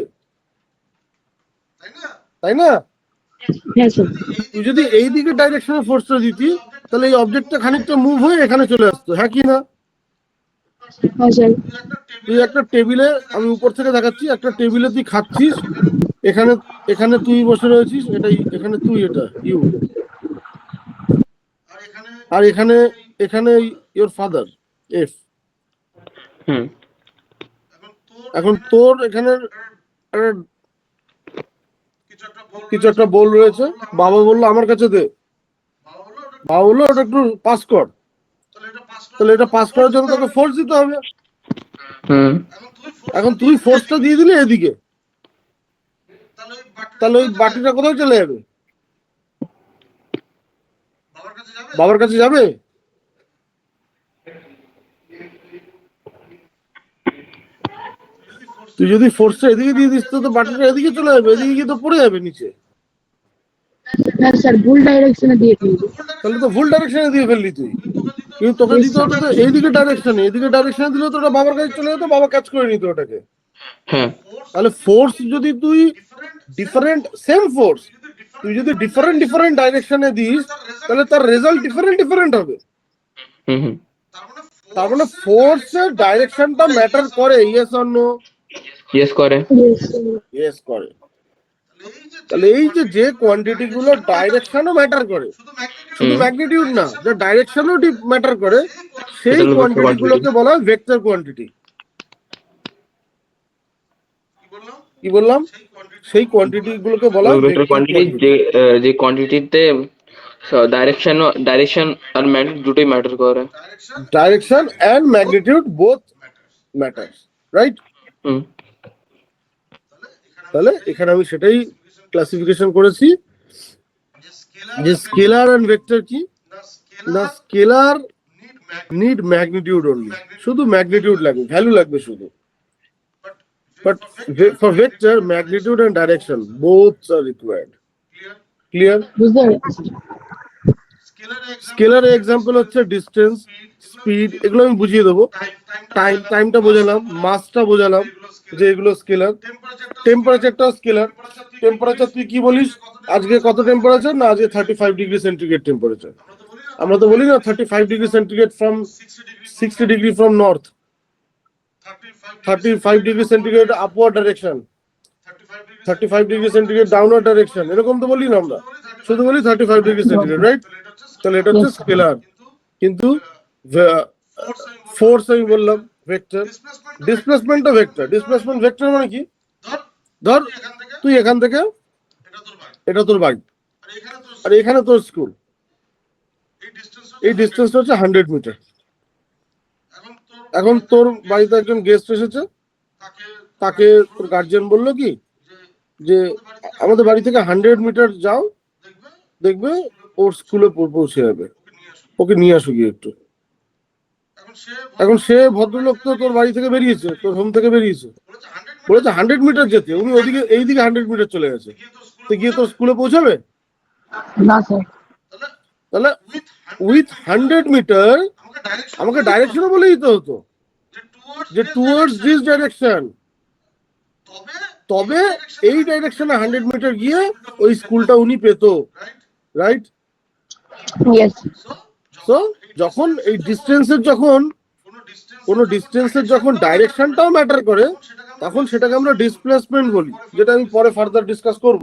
তাই না? Yes, sir. তুই যদি এই দিকে ডাইরেকশনে ফোর্সটা দিতি, তাহলে এই অবজেক্টটা খানিকটা মুভ হয়ে এখানে চলে আসতো, হ্যাঁ কি না? হ্যাঁ স্যার। তুই একটা টেবিলে, আমি উপর থেকে দেখাচ্ছি, একটা টেবিলে তুই খাচ্ছিস, এখানে এখানে তুই বসে রয়েছিস, এখানে তুই, এটা ইউ, আর এখানে এখানে ইওর ফাদার, এফ। এখন তোর এখানে কিছু একটা বল রয়েছে, বাবা বললো আমার কাছে দে, বাবা বললো ওটা একটু পাস কর, তাহলে এটা পাস করার জন্য তোকে ফোর্স দিতে হবে। এখন তুই ফোর্সটা দিয়ে দিলে এদিকে, তাহলে ওই বাটিটা কোথায় চলে যাবে? বাবার কাছে যাবে? তুই যদি ফোর্সটা এদিকে দিয়ে দিস, তো বাটিটা এদিকে চলে যাবে, এদিকে গিয়ে তো পড়ে যাবে নিচে। হ্যাঁ স্যার, ভুল ডাইরেকশনে দিয়ে ফেলবো। তাহলে তো ভুল ডাইরেকশনে দিয়ে ফেললি তুই। কিন্তু তোকে Yes, দিতে sir. হতো তো এইদিকে ডাইরেকশনে দিলে তো ওটা বাবার কাছে চলে যেত, বাবা ক্যাচ করে নিত ওটাকে। হ্যাঁ। তাহলে ফোর্স যদি তুই ডিফারেন্ট, সেম ফোর্স তুই যদি ডিফারেন্ট ডিফারেন্ট ডাইরেকশনে দিস, তাহলে তার রেজাল্ট ডিফারেন্ট ডিফারেন্ট হবে। হুম হুম। তার মানে ফোর্সের ডাইরেকশনটা ম্যাটার করে, ইয়েস অর নো? ইয়েস করে। Yes, sir. ইয়েস করে। তাহলে এই যে যে কোয়ান্টিটি গুলো ডাইরেকশনও ম্যাটার করে, শুধু হুম। ম্যাগনিটিউড না, যে ডাইরেকশনও ম্যাটার করে, সেই এটা হলো ভেক্টর কোয়ান্টিটি কোয়ান্টিটি। গুলোকে বলা হয় ভেক্টর কোয়ান্টিটি। কি বললাম? সেই কোয়ান্টিটি গুলোকে বলা হয় ভেক্টর ভেক্টর কোয়ান্টিটি কোয়ান্টিটি। যে কোয়ান্টিটিতে ডাইরেকশন আর ম্যাগনিটিউড দুটোই ম্যাটার করে। Direction and magnitude both matters, right? Hmm. তাহলে এখানে আমি সেটাই ক্লাসিফিকেশন করেছি যে স্কেলার এন্ড ভেক্টর কি না, স্কেলার নিড ম্যাগনিটিউড অনলি, শুধু ম্যাগনিটিউড লাগবে, ভ্যালু লাগবে শুধু। But for vector magnitude and direction both are required. Clear? বুঝতে পেরেছি। স্কেলারের এক্সাম্পল হচ্ছে ডিস্টেন্স, স্পিড, এগুলো আমি বুঝিয়ে দেবো। টাইমটা বোঝালাম, মাসটা বোঝালাম, যে এগুলো স্কেলার। টেম্পারেচারটাও স্কেলার। টেম্পারেচার তুই কি বলিস, আজকে কত টেম্পারেচার? না আজকে 35 ডিগ্রি সেন্টিগ্রেড টেম্পারেচার। আমরা তো বলি না 35 degree centigrade from 60 degree from north, 35 degree centigrade upward direction, 35 degree centigrade downward direction, এরকম তো বলি না আমরা, শুধু বলি 35 ডিগ্রি সেন্টিগ্রেড, রাইট? তাহলে এটা হচ্ছে Yes, sir. স্কেলার। কিন্তু ফোর্স আমি বললাম ভেক্টর, ডিসপ্লেসমেন্টও ভেক্টর। ডিসপ্লেসমেন্ট ভেক্টর মানে কি? ধর তুই এখান থেকে, এটা তোর বাড়ি, আর এখানে তোর স্কুল, এই ডিস্টেন্সটা হচ্ছে 100 মিটার। এখন তোর বাড়িতে একজন গেস্ট এসেছে, তাকে তোর গার্জিয়ান বললো কি যে আমাদের বাড়ি থেকে 100 মিটার যাও, দেখবে ওর স্কুলে পৌঁছে যাবে, ওকে নিয়ে আসো গিয়ে একটু। এখন সে ভদ্রলোক তো তোর বাড়ি থেকে বেরিয়েছে, তোর হোম থেকে বেরিয়েছে, বলেছে 100 মিটার যেতে, উনি ওদিকে এইদিকে 100 মিটার চলে গেছে, তো গিয়ে তোর স্কুলে পৌঁছাবে? না, স্যার। তাহলে উইথ 100 মিটার আমাকে ডাইরেকশনও বলে দিতে হতো যে টুয়ার্ডস দিস ডাইরেকশন, তবে এই ডাইরেকশনে 100 মিটার গিয়ে ওই স্কুলটা উনি পেত, রাইট? Yes. সো যখন এই ডিস্টেন্সের, যখন কোনো ডিস্টেন্সের যখন ডাইরেকশনটাও ম্যাটার করে, তখন সেটাকে আমরা ডিসপ্লেসমেন্ট বলি, যেটা আমি পরে ফার্দার ডিসকাস করব।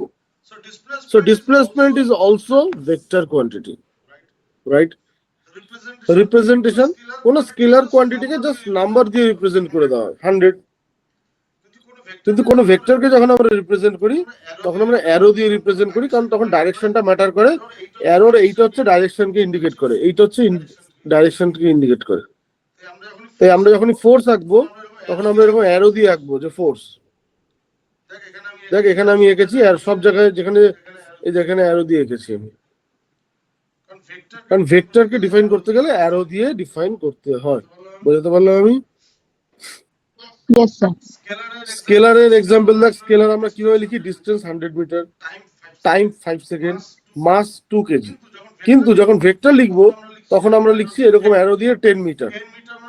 So displacement is also vector quantity, right? Representation, কোন স্কেলার কোয়ান্টিটিকে জাস্ট নাম্বার দিয়ে রিপ্রেজেন্ট করে দেওয়া হয় 100, কিন্তু কোন ভেক্টরকে যখন আমরা রিপ্রেজেন্ট করি তখন আমরা অ্যারো দিয়ে রিপ্রেজেন্ট করি, কারণ তখন ডাইরেকশনটা ম্যাটার করে। অ্যারোর এইটা হচ্ছে ডাইরেকশনকে ইন্ডিকেট করে, এইটা হচ্ছে ডাইরেকশনকে ইন্ডিকেট করে। তাই আমরা যখনই ফোর্স আঁকবো তখন আমরা এরকম অ্যারো দিয়ে আঁকবো যে ফোর্স। দেখ এখানে আমি এঁকেছি, আর সব জায়গায় যেখানে এই যেখানে অ্যারো দিয়ে এঁকেছি আমি, কারণ ভেক্টরকে ডিফাইন করতে গেলে অ্যারো দিয়ে ডিফাইন করতে হয়। বুঝতে পারলাম আমি? Yes, sir. স্কেলারের এক্সাম্পল দেখ, স্কেলার আমরা কিভাবে লিখি? ডিস্টেন্স 100 মিটার, টাইম 5 সেকেন্ড, মাস 2 কেজি। কিন্তু যখন ভেক্টর লিখবো তখন আমরা লিখছি এরকম অ্যারো দিয়ে 10 মিটার।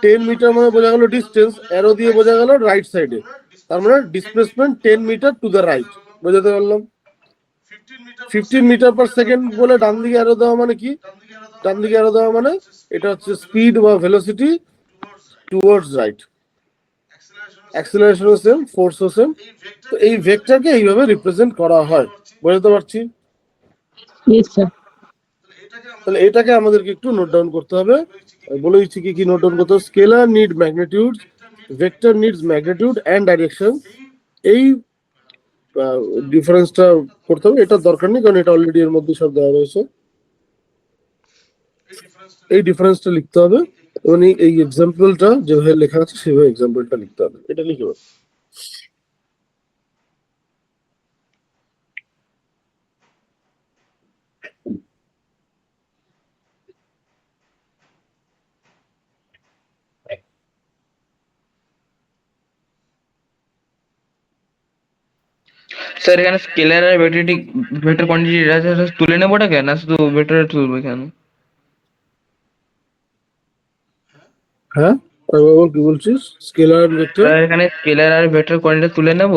10 মিটার মানে বোঝা গেল ডিস্টেন্স, অ্যারো দিয়ে বোঝা গেল রাইট সাইডে, তার মানে displacement 10 metre to the right. বুঝতে পারলাম? 15 মিটার/সেকেন্ড বলে ডান দিকে অ্যারো দেওয়া মানে কি? ডান দিকে অ্যারো দেওয়া মানে এটা হচ্ছে স্পিড বা ভেলোসিটি টুয়ার্ডস রাইট। অ্যাক্সেলারেশনও সেম, ফোর্সও সেম। তো এই ভেক্টরকে এইভাবে রিপ্রেজেন্ট করা হয়। বুঝতে পারছি? Yes, sir. তাহলে এটাকে আমাদেরকে একটু নোট ডাউন করতে হবে। বলে দিচ্ছি কি কি নোট ডাউন করতে হবে। Scalar need magnitude, vector needs magnitude and direction. এই ডিফারেন্সটা করতে হবে, এটা দরকার নেই কারণ এটা অলরেডি এর মধ্যে সব দেওয়া রয়েছে। এই ডিফারেন্সটা লিখতে হবে এবং এই এক্সাম্পলটা যেভাবে লেখা আছে সেভাবে এক্সাম্পলটা লিখতে হবে। এটা লিখে হবে। স্যার এখানে স্কেলার আর ভেক্টর কোয়ান্টিটি তুলে নেবো ওটাকে, না শুধু ভেক্টর তুলবো এখানে? হ্যাঁ আরে বাবা কি বলছিস স্কেলার ভেক্টর স্যার এখানে স্কেলার আর ভেক্টর কোঅর্ডিনেট তুলে নেব।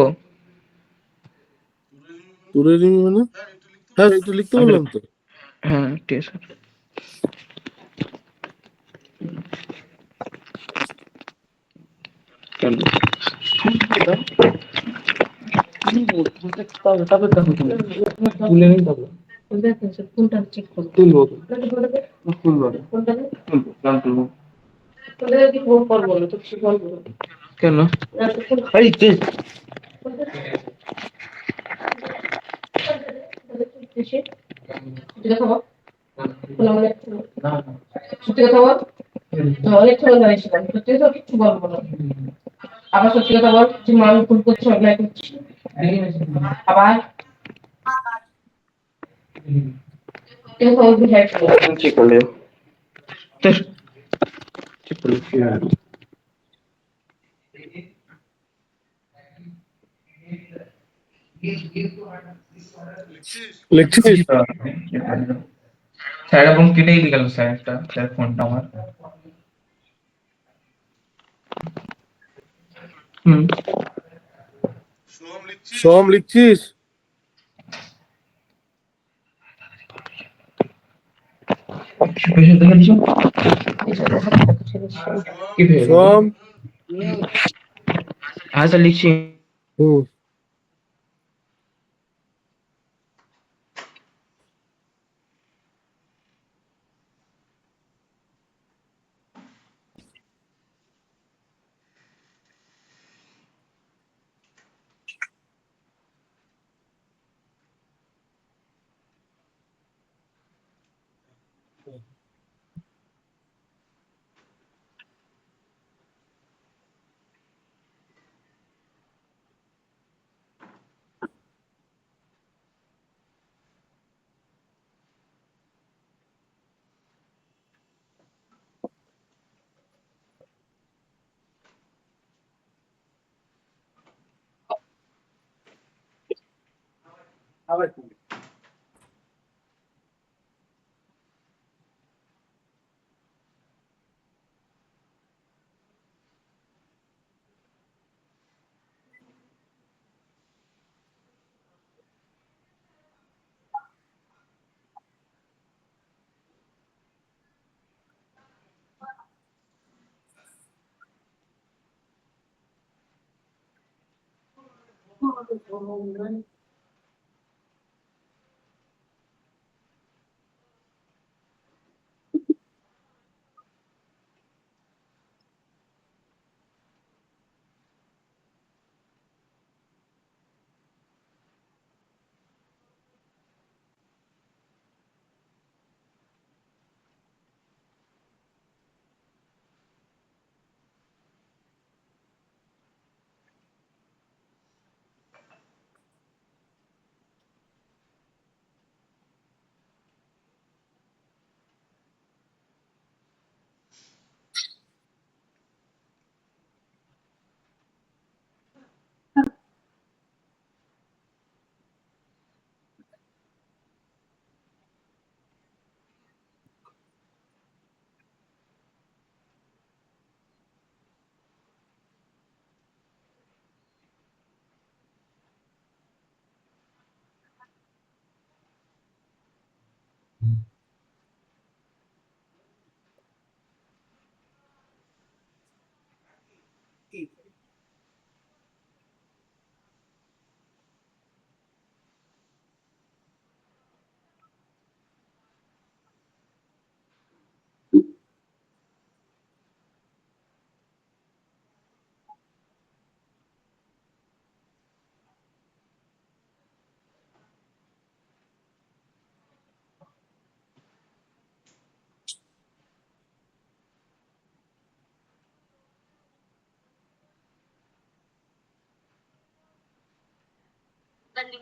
তুলে নিবি মানে হ্যাঁ একটু লিখতে আচ্ছা, বললাম তো হ্যাঁ ঠিক আছে স্যার। কেন? তুলে নিই তারপর। তুলবো। তুলবো। তুলবো। কেন? এই তুই সত্যি কথা বল, অনেক সময় জানিস না, সত্যি কথা কিচ্ছু বলবো না। আবার সত্যি কথা বল, তুই মানুষ ভুল করছিস, অন্যায় করছিস। আবার তুই সত্যি হেল্প করো। চেক করলে চেক করলে কি হয়? লিখছিস স্যার এবং কেটেই দিয়ে গেল স্যার একটা স্যার ফোনটা আমার। হুম। সোম লিখছিস কিছু পেশে দেখে দিছো? কি পেয়ে গেল? সোম হ্যাঁ স্যার লিখছি। হুম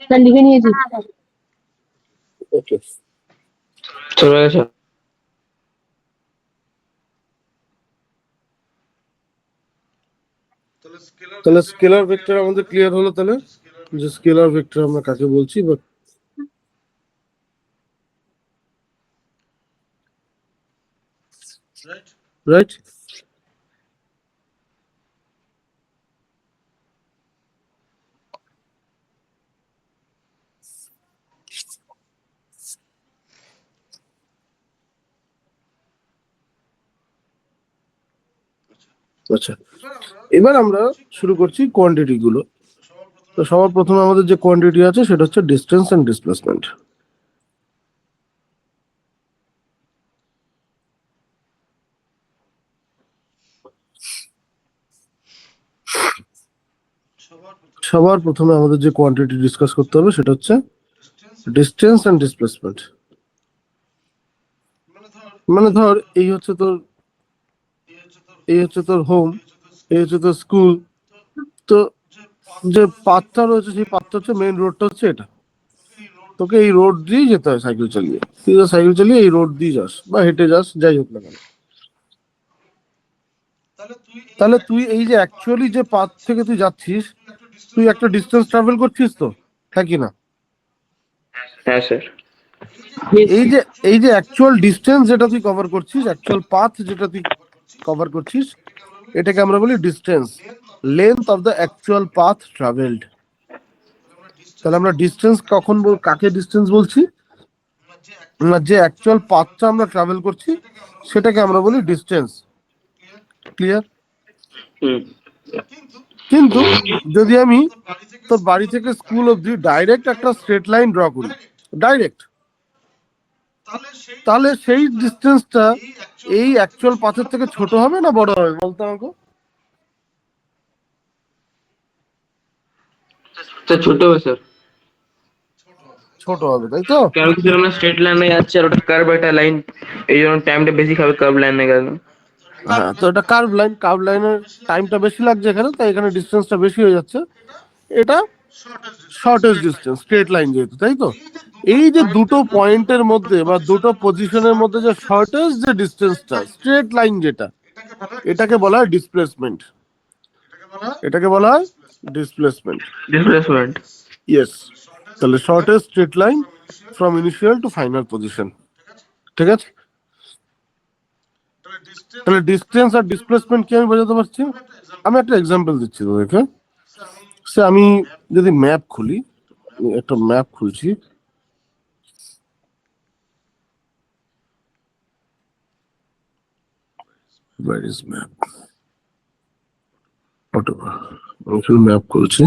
স্যার লিখে নিয়েছি। ওকে চলে গেছে। তাহলে স্কেলার ভেক্টর আমাদের ক্লিয়ার হলো তাহলে যে স্কেলার ভেক্টর আমরা কাকে বলছি বা রাইট আচ্ছা, এবার আমরা শুরু করছি কোয়ান্টিটি গুলো। তো সবার প্রথমে আমাদের যে কোয়ান্টিটি আছে সেটা হচ্ছে ডিস্টেন্স এন্ড ডিসপ্লেসমেন্ট। সবার প্রথমে আমাদের যে কোয়ান্টিটি ডিসকাস করতে হবে সেটা হচ্ছে ডিস্টেন্স এন্ড ডিসপ্লেসমেন্ট। মানে ধর এই হচ্ছে তোর হোম, এই হচ্ছে তোর স্কুল। তো যে পাথটা রয়েছে সেই পাথটা হচ্ছে মেইন রোডটা হচ্ছে এটা। তোকে এই রোড দিয়েই যেতে হয় সাইকেল চালিয়ে, তুই সাইকেল চালিয়ে এই রোড দিয়ে যাস বা হেঁটে যাস, যাই হোক না কেন। তাহলে তুই এই যে অ্যাকচুয়ালি যে পাথ থেকে তুই যাচ্ছিস, তুই একটা ডিস্টেন্স ট্রাভেল করছিস তো, হ্যাঁ কি না? হ্যাঁ স্যার। এই যে অ্যাকচুয়াল ডিস্টেন্স যেটা তুই কভার করছিস, অ্যাকচুয়াল পাথ যেটা তুই কভার করছিস, এটাকে আমরা বলি distance, length of the actual path travelled. তাহলে আমরা ডিস্টেন্স কখন কাকে ডিস্টেন্স বলছি না, যে অ্যাকচুয়াল পাথটা আমরা ট্রাভেল করছি সেটাকে আমরা বলি ডিস্টেন্স। ক্লিয়ার? কিন্তু যদি আমি তোর বাড়ি থেকে স্কুল অবধি ডাইরেক্ট একটা স্ট্রেট লাইন ড্র করি, ডাইরেক্ট, তাহলে সেই ডিস্টেন্সটা এই অ্যাকচুয়াল পাথের থেকে ছোট হবে না বড় হবে বলতো আমাকে? স্যার ছোট হবে স্যার। ছোট হবে, তাই তো? কারণ কি আমরা স্ট্রেট লাইনে যাচ্ছি আর ওটা কার্ভ একটা লাইন, এই জন্য টাইমটা বেশি খাবে কার্ভ লাইনে গেলে। হ্যাঁ, তো এটা কার্ভ লাইনের টাইমটা বেশি লাগছে এখানে, তাই এখানে ডিস্টেন্সটা বেশি হয়ে যাচ্ছে। এটা শর্টেস্ট ডিস্টেন্স, স্ট্রেট লাইন যেহেতু, তাই তো? এই যে দুটো পয়েন্টের মধ্যে বা দুটো পজিশনের মধ্যে যে শর্টেস্ট যে ডিস্টেন্সটা, স্ট্রেট লাইন যেটা, এটাকে বলা হয় ডিসপ্লেসমেন্ট। এটাকে বলা হয় ডিসপ্লেসমেন্ট। ডিসপ্লেসমেন্ট। ইয়েস। তাহলে shortest straight line from initial to final position. ঠিক আছে? তাহলে ডিস্টেন্স আর ডিসপ্লেসমেন্ট কি আমি বোঝাতে পারছি? আমি একটা এক্সাম্পল দিচ্ছি তোদেরকে। সে আমি যদি ম্যাপ খুলি, একটা ম্যাপ খুলছি, where is map? whatever, আমি শুধু ম্যাপ খুলছি।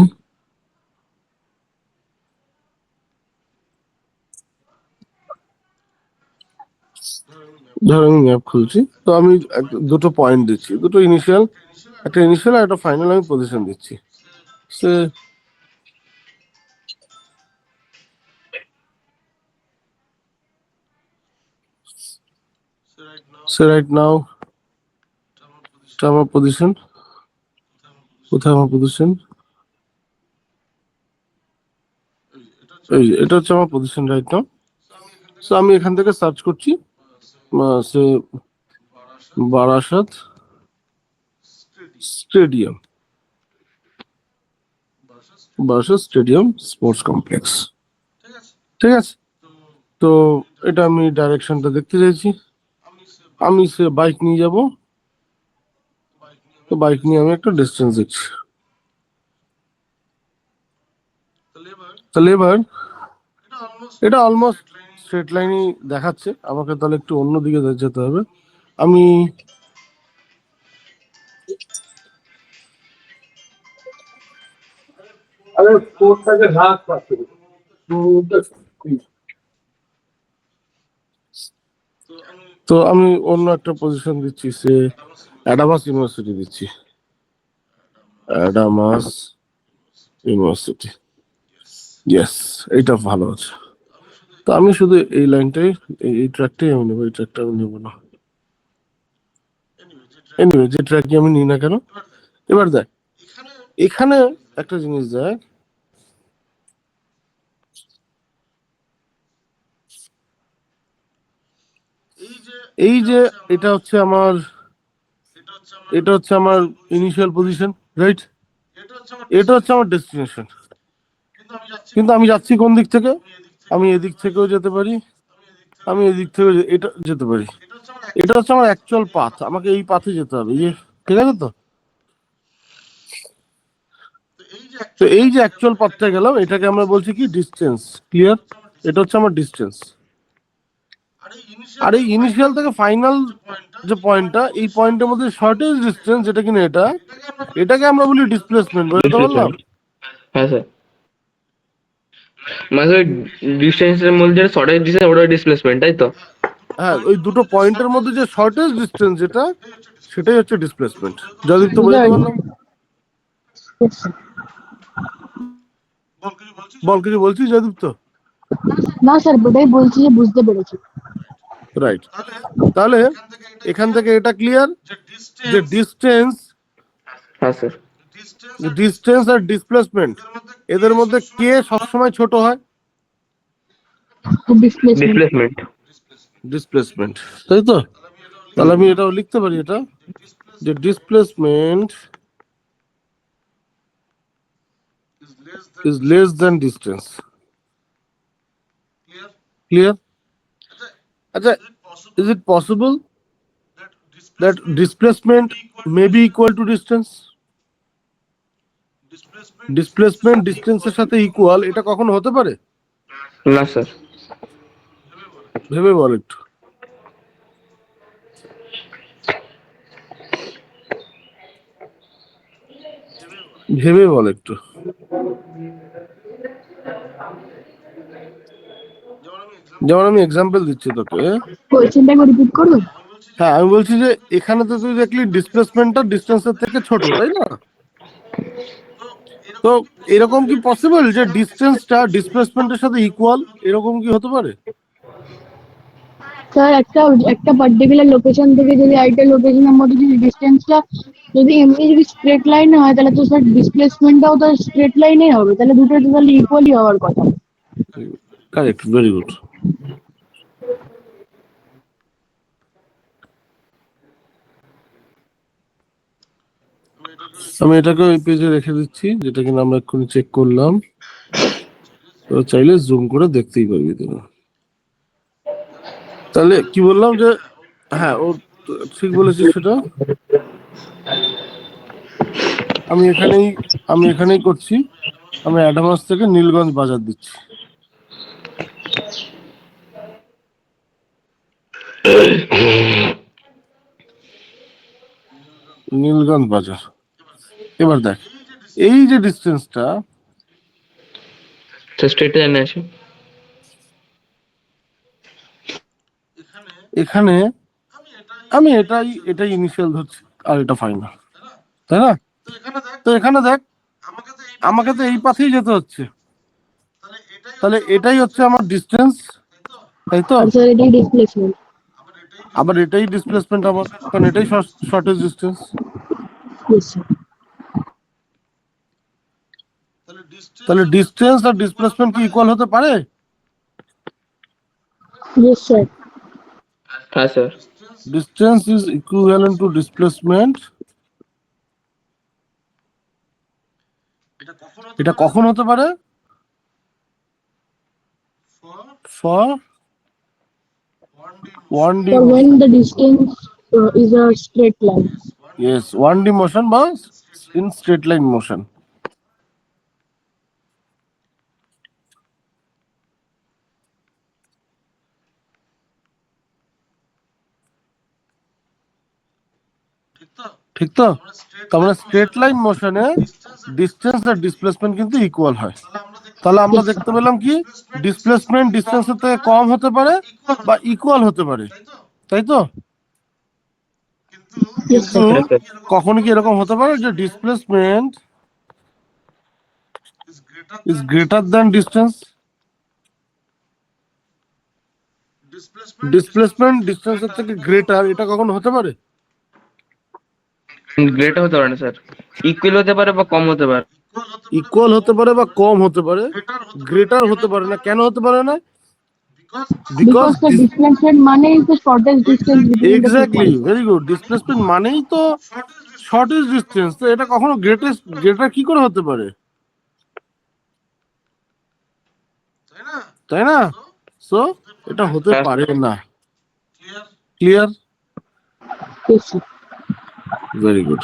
ধর আমি ম্যাপ খুলছি, তো আমি দুটো পয়েন্ট দিচ্ছি, দুটো ইনিশিয়াল, একটা ইনিশিয়াল আর একটা ফাইনাল আমি পজিশন দিচ্ছি। সে রাইট নাও এটা আমার পজিশন। কোথায় আমার পজিশন? এই যে এটা হচ্ছে আমার পজিশন রাইট নাও। সো আমি এখান থেকে সার্চ করছি সে Barasat stadium, Barasat stadium sports complex. ঠিক আছে? তো এটা আমি ডাইরেকশনটা দেখতে চাইছি। আমি সে বাইক নিয়ে যাব, তো বাইক নিয়ে আমি একটা ডিস্টেন্স দিচ্ছি। তাহলে এবার এটা অলমোস্ট স্ট্রেট লাইনই দেখাচ্ছে আমাকে, তাহলে একটু অন্যদিকে যেতে হবে। আমি তো আমি অন্য একটা পজিশন দিচ্ছি, সে অ্যাডামাস ইউনিভার্সিটি দিচ্ছি, অ্যাডামাস ইউনিভার্সিটি। ইয়েস, এইটা ভালো আছে। তো আমি শুধু এই লাইনটাই, এই ট্র্যাকটাই আমি নেবো, এই ট্র্যাকটা আমি নেবো না। এনিওয়ে, যে ট্র্যাকই আমি নিই না কেন, এবার দেখ এখানে একটা জিনিস দেখ, এই যে এটা হচ্ছে আমার ইনিশিয়াল পজিশন, রাইট? এটা হচ্ছে আমার ডেস্টিনেশন। কিন্তু আমি যাচ্ছি কোন দিক থেকে? আমি এদিক থেকেও যেতে পারি, আমি এদিক থেকেও এটা যেতে পারি। এটা হচ্ছে আমার অ্যাকচুয়াল পাথ, আমাকে এই পাথে যেতে হবে। ঠিক আছে তো? তো এই যে অ্যাকচুয়াল পাথটা গেলাম, এটাকে আমরা বলছি কি ডিস্টেন্স। ক্লিয়ার? এটা হচ্ছে আমার ডিস্টেন্স। আর এই ইনিশিয়াল থেকে ফাইনাল যে পয়েন্টটা, এই পয়েন্টের মধ্যে শর্টেজ ডিস্টেন্স যেটা কিনা এটাকে আমরা বলি ডিসপ্লেসমেন্ট, বুঝতে পারলাম? হ্যাঁ স্যার, মানে ডিস্টেন্সের মধ্যে যেটা শর্টেজ ডিস্টেন্স ওটা ডিসপ্লেসমেন্ট, তাই তো? হ্যাঁ, ওই দুটো পয়েন্টের মধ্যে যে শর্টেজ ডিস্টেন্স যেটা, সেটাই হচ্ছে ডিসপ্লেসমেন্ট। জয়দীপ তো বুঝতে পারলাম? Yes, sir. বল, কিছু বলছিস জয়দীপ? তো না স্যার, ওটাই বলছি যে বুঝতে পেরেছি। রাইট। তাহলে এখান থেকে এটা ক্লিয়ার যে ডিস্টেন্স হ্যাঁ স্যার, ডিস্টেন্স আর ডিসপ্লেসমেন্ট এদের মধ্যে কে সবসময় ছোট হয়? ডিসপ্লেসমেন্ট। ডিসপ্লেসমেন্ট। ডিসপ্লেসমেন্ট, তাই তো? তাহলে আমি এটাও লিখতে পারি, এটা যে displacement is less than distance. Clear? আচ্ছা, is it possible that displacement may be equal to distance? Displacement distance এর সাথে ইকুয়াল, এটা কখনো হতে পারে? না স্যার। ভেবে বল একটু। ভেবে বল একটু। যেমন আমি এক্সাম্পল দিচ্ছি তোকে। কোয়েশ্চেনটা একবার রিপিট করুন। হ্যাঁ, আমি বলছি যে এখানে তো তুই দেখলি ডিসপ্লেসমেন্টটা ডিস্টেন্সের থেকে ছোট, তাই না? তো এরকম কি পসিবল যে ডিস্টেন্সটা ডিসপ্লেসমেন্টের সাথে ইকুয়াল? এরকম কি হতে পারে? স্যার, একটা পার্টিকুলার লোকেশন থেকে যদি আরেকটা লোকেশনের মধ্যে যদি ডিস্টেন্সটা যদি এমনি যদি স্ট্রেট লাইনে হয়, তাহলে তো স্যার ডিসপ্লেসমেন্টটাও তো স্ট্রেট লাইনেই হবে, তাহলে দুটো তো তাহলে ইকুয়ালি হওয়ার কথা। Correct, very good. আমি এটাকে ওই পেজে রেখে দিচ্ছি, যেটা কিনা আমরা এক্ষুনি চেক করলাম। তো চাইলে জুম করে দেখতেই পারবি তুমি। তাহলে কি বললাম যে, হ্যাঁ ও ঠিক বলেছিস সেটা। আমি এখানেই করছি। আমি অ্যাডভান্স থেকে নীলগঞ্জ বাজার দিচ্ছি। নীলগঞ্জ বাজার। এবার দেখ, এই যে ডিস্টেন্সটা স্ট্রেটে জানা আছে। এখানে আমি এটাই ইনিশিয়াল ধরছি, আর এটা ফাইনাল, তাই না? তো এখানে দেখ, আমাকে তো এই পথেই যেতে হচ্ছে, তাহলে এটাই হচ্ছে আমার ডিস্টেন্স, তাই তো? আর স্যার এটাই ডিসপ্লেসমেন্ট। আবার এটাই ডিসপ্লেসমেন্ট আমার, কারণ এটাই শর্টেজ ডিস্টেন্স। Yes sir. তাহলে ডিস্টেন্স আর ডিসপ্লেসমেন্ট কি ইকুয়াল হতে পারে? Yes sir. হ্যাঁ sir. Distance is equivalent to displacement. এটা কখন হতে পারে? For 1D For when motion. the distance is a straight line. Yes, 1D motion বা in straight line motion. ঠিক তো? তার মানে স্ট্রেট লাইন মোশনে ডিস্টেন্স আর ডিসপ্লেসমেন্ট কিন্তু ইকুয়াল হয়। তাহলে আমরা দেখতে পেলাম কি ডিসপ্লেসমেন্ট ডিস্টেন্সের থেকে কম হতে পারে বা ইকুয়াল হতে পারে, তাই তো? কিন্তু কখনো কি এরকম হতে পারে যে displacement is greater than distance? Displacement ডিস্টেন্সের থেকে গ্রেটার, এটা কখনো হতে পারে? গ্রেটার হতে পারে না স্যার, ইকুয়াল হতে পারে বা কম হতে পারে। ইকুয়াল হতে পারে বা কম হতে পারে, গ্রেটার হতে পারে না। কেন হতে পারে না? Because the displacement money is the shortest distance between the two exactly, points. Very good. Displacement মানেই তো শর্টেজ ডিস্টেন্স, তো এটা কখনো গ্রেটার কি করে হতে পারে, তাই না? সো এটা হতে পারে না। Clear? Yes, sir. Very good.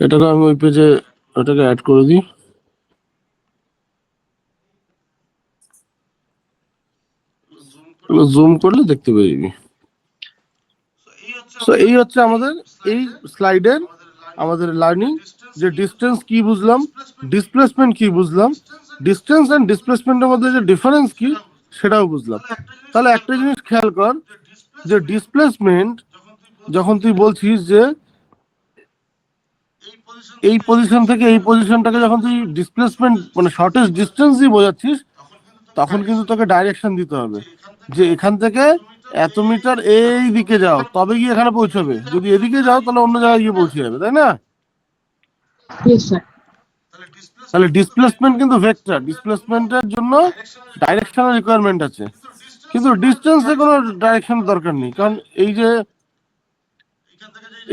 এটাকে আমি ওই পেজে ওটাকে অ্যাড করে দিই। জুম করলে দেখতে পাবি। সো এই হচ্ছে আমাদের এই স্লাইডের আমাদের লার্নিং, যে ডিস্টেন্স কি বুঝলাম, ডিসপ্লেসমেন্ট কি বুঝলাম, ডিস্টেন্স এন্ড ডিসপ্লেসমেন্টের মধ্যে যে ডিফারেন্স কি সেটাও বুঝলাম। তাহলে একটা জিনিস খেয়াল কর, যে ডিসপ্লেসমেন্ট যখন তুই বলছিস যে এই পজিশন থেকে এই পজিশনটাকে যখন তুই ডিসপ্লেসমেন্ট মানে শর্টেস্ট ডিস্টেন্স দিয়ে বোঝাচ্ছিস, তখন কিন্তু তোকে ডাইরেকশন দিতে হবে যে এখান থেকে এত মিটার এই দিকে যাও, তবে গিয়ে এখানে পৌঁছবে। যদি এদিকে যাও তাহলে অন্য জায়গায় গিয়ে পৌঁছে যাবে, তাই না? Yes sir. তাহলে ডিসপ্লেসমেন্ট কিন্তু ভেক্টর, ডিসপ্লেসমেন্টের জন্য ডাইরেকশনের রিকোয়ারমেন্ট আছে, কিন্তু ডিস্টেন্সে কোনো ডাইরেকশন দরকার নেই। কারণ এই যে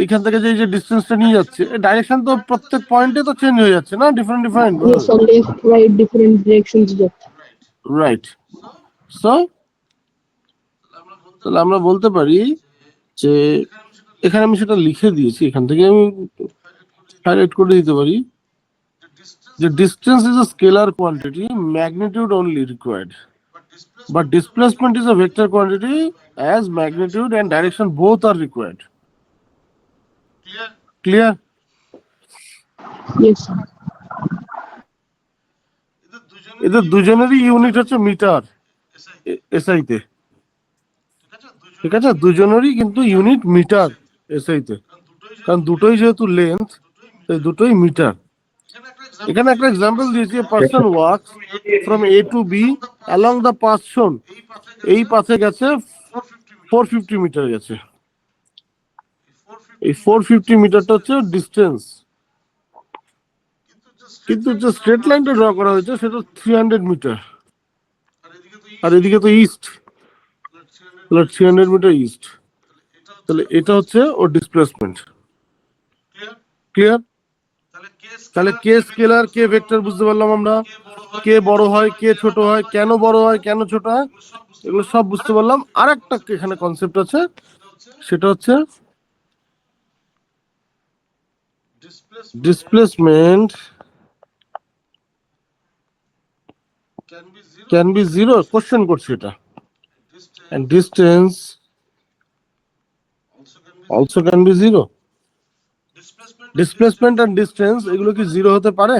এইখান থেকে যে ডিস্টেন্সটা নিয়ে যাচ্ছে, ডাইরেকশন তো প্রত্যেক পয়েন্টে তো চেঞ্জ হয়ে যাচ্ছে না, different different. Yes sir, left right different directions যাচ্ছে। রাইট। সো তাহলে আমরা বলতে পারি যে এখানে আমি সেটা লিখে দিয়েছি, এখান থেকে আমি হাইলাইট করে দিতে পারি যে distance is a scalar quantity, magnitude only required, but displacement is a vector quantity as magnitude and direction both are required. Clear? Yes sir. এদের দুজনেরই ইউনিট হচ্ছে মিটার এসআই তে, ঠিক আছে? দুজনেরই কিন্তু ইউনিট মিটার এসআই তে, কারণ দুটোই যেহেতু লেন্থ, তাই দুটোই মিটার। এখানে একটা এক্সাম্পল দিয়েছি, person walks from A to B along the path shown, এই পাথে গেছে 450 মিটার গেছে। এই 450 মিটারটা হচ্ছে ডিস্টেন্স, কিন্তু যে স্ট্রেট লাইনটা ড্র করা হয়েছে সেটা 300 মিটার, আর এদিকে তো ইস্ট, 300 মিটার ইস্ট। তাহলে এটা হচ্ছে ওর ডিসপ্লেসমেন্ট। ক্লিয়ার? তাহলে কে স্কেলার কে ভেক্টর বুঝতে পারলাম আমরা, কে বড় হয় কে ছোট হয়, কেন বড় হয় কেন ছোট হয়, এগুলো সব বুঝতে পারলাম। আর একটা এখানে কনসেপ্ট আছে, সেটা হচ্ছে displacement can be zero, question করছি এটা, and distance also can be zero. Displacement and distance এগুলো কি জিরো হতে পারে?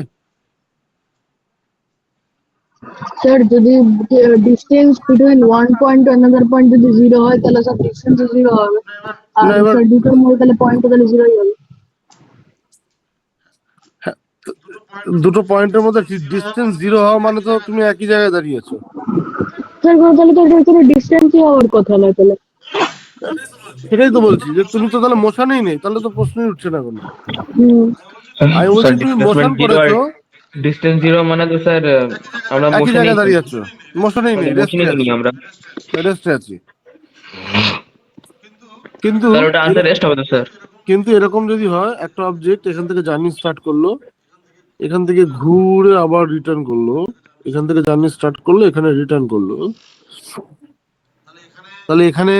স্যার যদি distance between one point to another point যদি জিরো হয় তাহলে স্যার ডিস্টেন্স জিরো হবে, আর না, এবার স্যার দুটোর মধ্যে তাহলে পয়েন্ট তাহলে জিরোই হবে। দুটো পয়েন্টের মধ্যে ডিস্টেন্স জিরো হওয়া মানে তো তুমি একই জায়গায় দাঁড়িয়েছো। স্যার তাহলে তো এটার কোনো ডিস্টেন্সই হওয়ার কথা নয় তাহলে। সেটাই তো বলছি যে তুমি তো তাহলে মোশনেই নেই, তাহলে তো প্রশ্নই উঠছে না কোনো। হুম। আমি বলছি তুমি মোশন করেছো, ডিস্টেন্স জিরো মানে তো স্যার আমরা একই মোশনে জায়গায় দাঁড়িয়ে আছো, মোশনেই নেই, রেস্টে আছি, আমরা, রেস্টে আছি। কিন্তু স্যার ওটা আনসার রেস্ট হবে তো স্যার? কিন্তু এরকম যদি হয়, একটা অবজেক্ট এখান থেকে জার্নি স্টার্ট করলো, এখান থেকে ঘুরে আবার রিটার্ন করলো, এখান থেকে জার্নি স্টার্ট করলো এখানে রিটার্ন করলো, তাহলে এখানে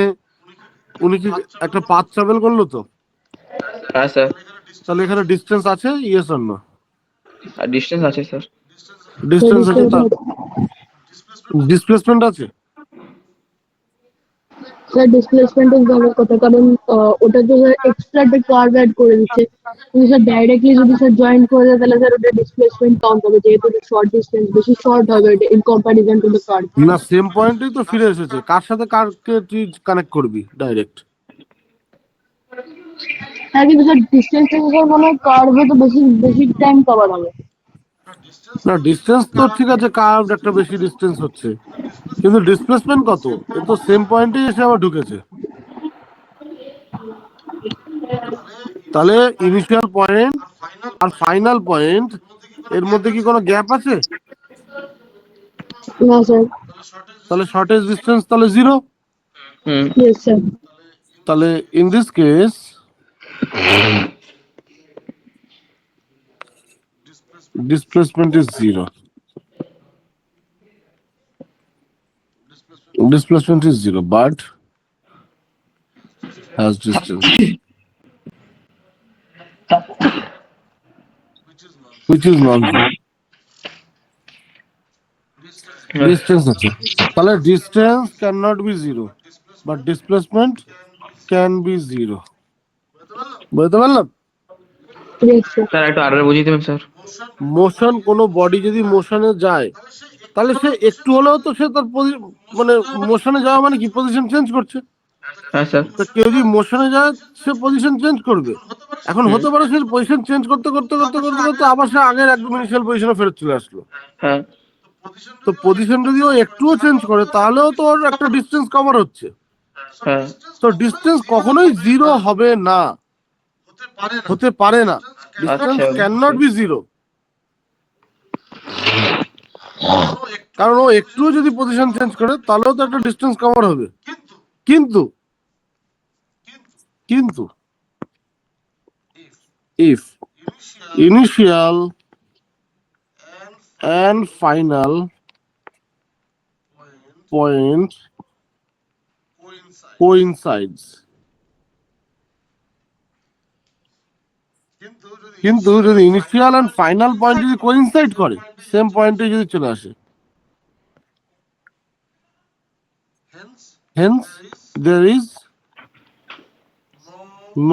উনি কি একটা পাথ ট্রাভেল করলো তো? হ্যাঁ স্যার। তাহলে এখানে ডিস্টেন্স আছে, ইয়েস অর নো? আর ডিস্টেন্স আছে স্যার। ডিস্টেন্স আছে, তার ডিসপ্লেসমেন্ট আছে। স্যার ডিসপ্লেসমেন্ট ইজ ভালো কথা, কারণ ওটা তো স্যার এক্সট্রা একটা কার্ভ অ্যাড করে দিচ্ছে, কিন্তু স্যার ডাইরেক্টলি যদি স্যার জয়েন করে দেয় তাহলে স্যার ওটা ডিসপ্লেসমেন্ট কাউন্ট হবে, যেহেতু শর্ট ডিস্টেন্স বেশি শর্ট হবে এটা in comparison to the curve. না, সেম পয়েন্টেই তো ফিরে এসেছে, কার সাথে কারকে তুই কানেক্ট করবি ডাইরেক্ট? হ্যাঁ কিন্তু স্যার ডিস্টেন্স থেকে স্যার মনে হয় কার্ভে তো বেশি বেশি টাইম কভার হবে। না, ডিস্টেন্স তো ঠিক আছে, কার্ভ একটা বেশি ডিস্টেন্স হচ্ছে, কিন্তু ডিসপ্লেসমেন্ট কত? এ তো সেম পয়েন্টে এসে আবার ঢুকেছে। তাহলে ইনিশিয়াল পয়েন্ট আর ফাইনাল পয়েন্ট এর মধ্যে কি কোনো গ্যাপ আছে? না স্যার। তাহলে শর্টেজ ডিস্টেন্স তাহলে জিরো। Yes sir. তাহলে in this case displacement is zero. Displacement is zero, but has distance, which is non-zero. Distance আছে, তাহলে distance can not be zero but displacement can be zero. বুঝতে পারলাম? Yes, sir. Sir একটু আরো বুঝিয়ে দেবেন sir. Motion, কোনো body যদি মোশনে যায় তাহলে সে একটু হলেও তো সে তার মানে মোশনে যাওয়া মানে কি পজিশন চেঞ্জ করছে। হ্যাঁ স্যার। তা কেউ যদি মোশনে যায় সে পজিশন চেঞ্জ করবে। এখন হুম। হতে পারে সে পজিশন চেঞ্জ করতে করতে করতে করতে করতে আবার সে আগের একদম ইনিশিয়াল পজিশনে ফেরত চলে আসলো। হ্যাঁ তো পজিশন যদি ও একটুও চেঞ্জ করে তাহলেও তো ওর একটা ডিস্টেন্স কভার হচ্ছে। হ্যাঁ। তো ডিস্টেন্স কখনোই জিরো হবে না, হতে পারে না। ডিস্টেন্স আচ্ছা ক্যান নট বি জিরো, কারণ ও একটুও যদি পজিশন চেঞ্জ করে তাহলেও তো একটা ডিস্টেন্স কভার হবে। কিন্তু কিন্তু if initial and final point coincides, কিন্তু যদি ইনিশিয়াল এন্ড ফাইনাল পয়েন্ট যদি কোইনসাইড করে, সেম পয়েন্টে যদি চলে আসে, hence there is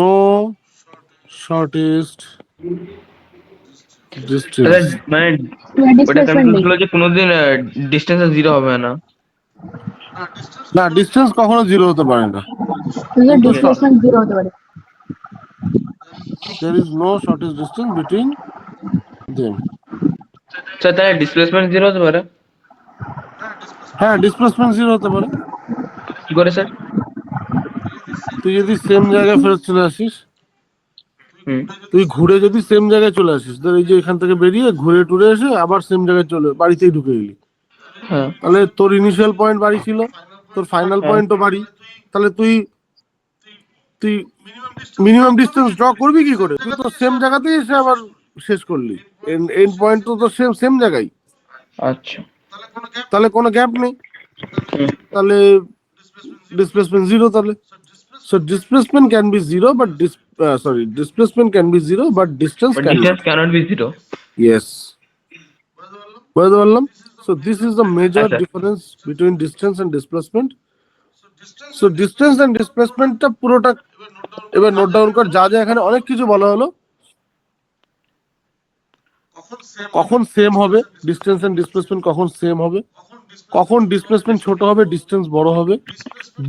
no shortest sir distance. মানে Yeah, ওটা displacement কনফিউজ নেই। হলো যে কোনোদিন ডিস্টেন্স জিরো হবে না। না, ডিস্টেন্স কখনো জিরো হতে পারে না, Sir, কিন্তু displacement 0 হতে পারে। there is no shortest distance between them. Sir তাহলে ডিসপ্লেসমেন্ট জিরো হতে পারে হ্যাঁ, ডিসপ্লেসমেন্ট জিরো হতে পারে। কি করে স্যার? তুই যদি সেম জায়গায় ফেরত চলে আসিস, হুম। তুই ঘুরে যদি সেম জায়গায় চলে আসিস, ধর এই যে এখান থেকে বেরিয়ে ঘুরে টুরে এসে আবার সেম জায়গায় চলে বাড়িতেই ঢুকে গেলি, হ্যাঁ। তাহলে তোর ইনিশিয়াল পয়েন্ট বাড়ি ছিল, তোর ফাইনাল হ্যাঁ। পয়েন্টও বাড়ি, তাহলে তুই তুই মিনিমাম ডিস্টেন্স ড্র করবি কি করে? তুই তো সেম জায়গাতেই এসে আবার শেষ করলি, এন্ড পয়েন্ট তো তোর সেম সেম জায়গায়, আচ্ছা। তাহলে কোনো গ্যাপ নেই, হুম। তাহলে ডিসপ্লেসমেন্ট জিরো। তাহলে so displacement can be zero but displacement can be zero but distance but cannot. Distance cannot be zero. Yes, বুঝতে পারলাম? So this is the major হ্যাঁ sir. difference between distance and displacement. So distance and displacement টা পুরোটা এবার note down কর, যা যা এখানে অনেক কিছু বলা হলো। কখন সেম হবে ডিস্টেন্স এন্ড ডিসপ্লেসমেন্ট, কখন সেম হবে, কখন ডিসপ্লেসমেন্ট ছোট হবে ডিস্টেন্স বড় হবে,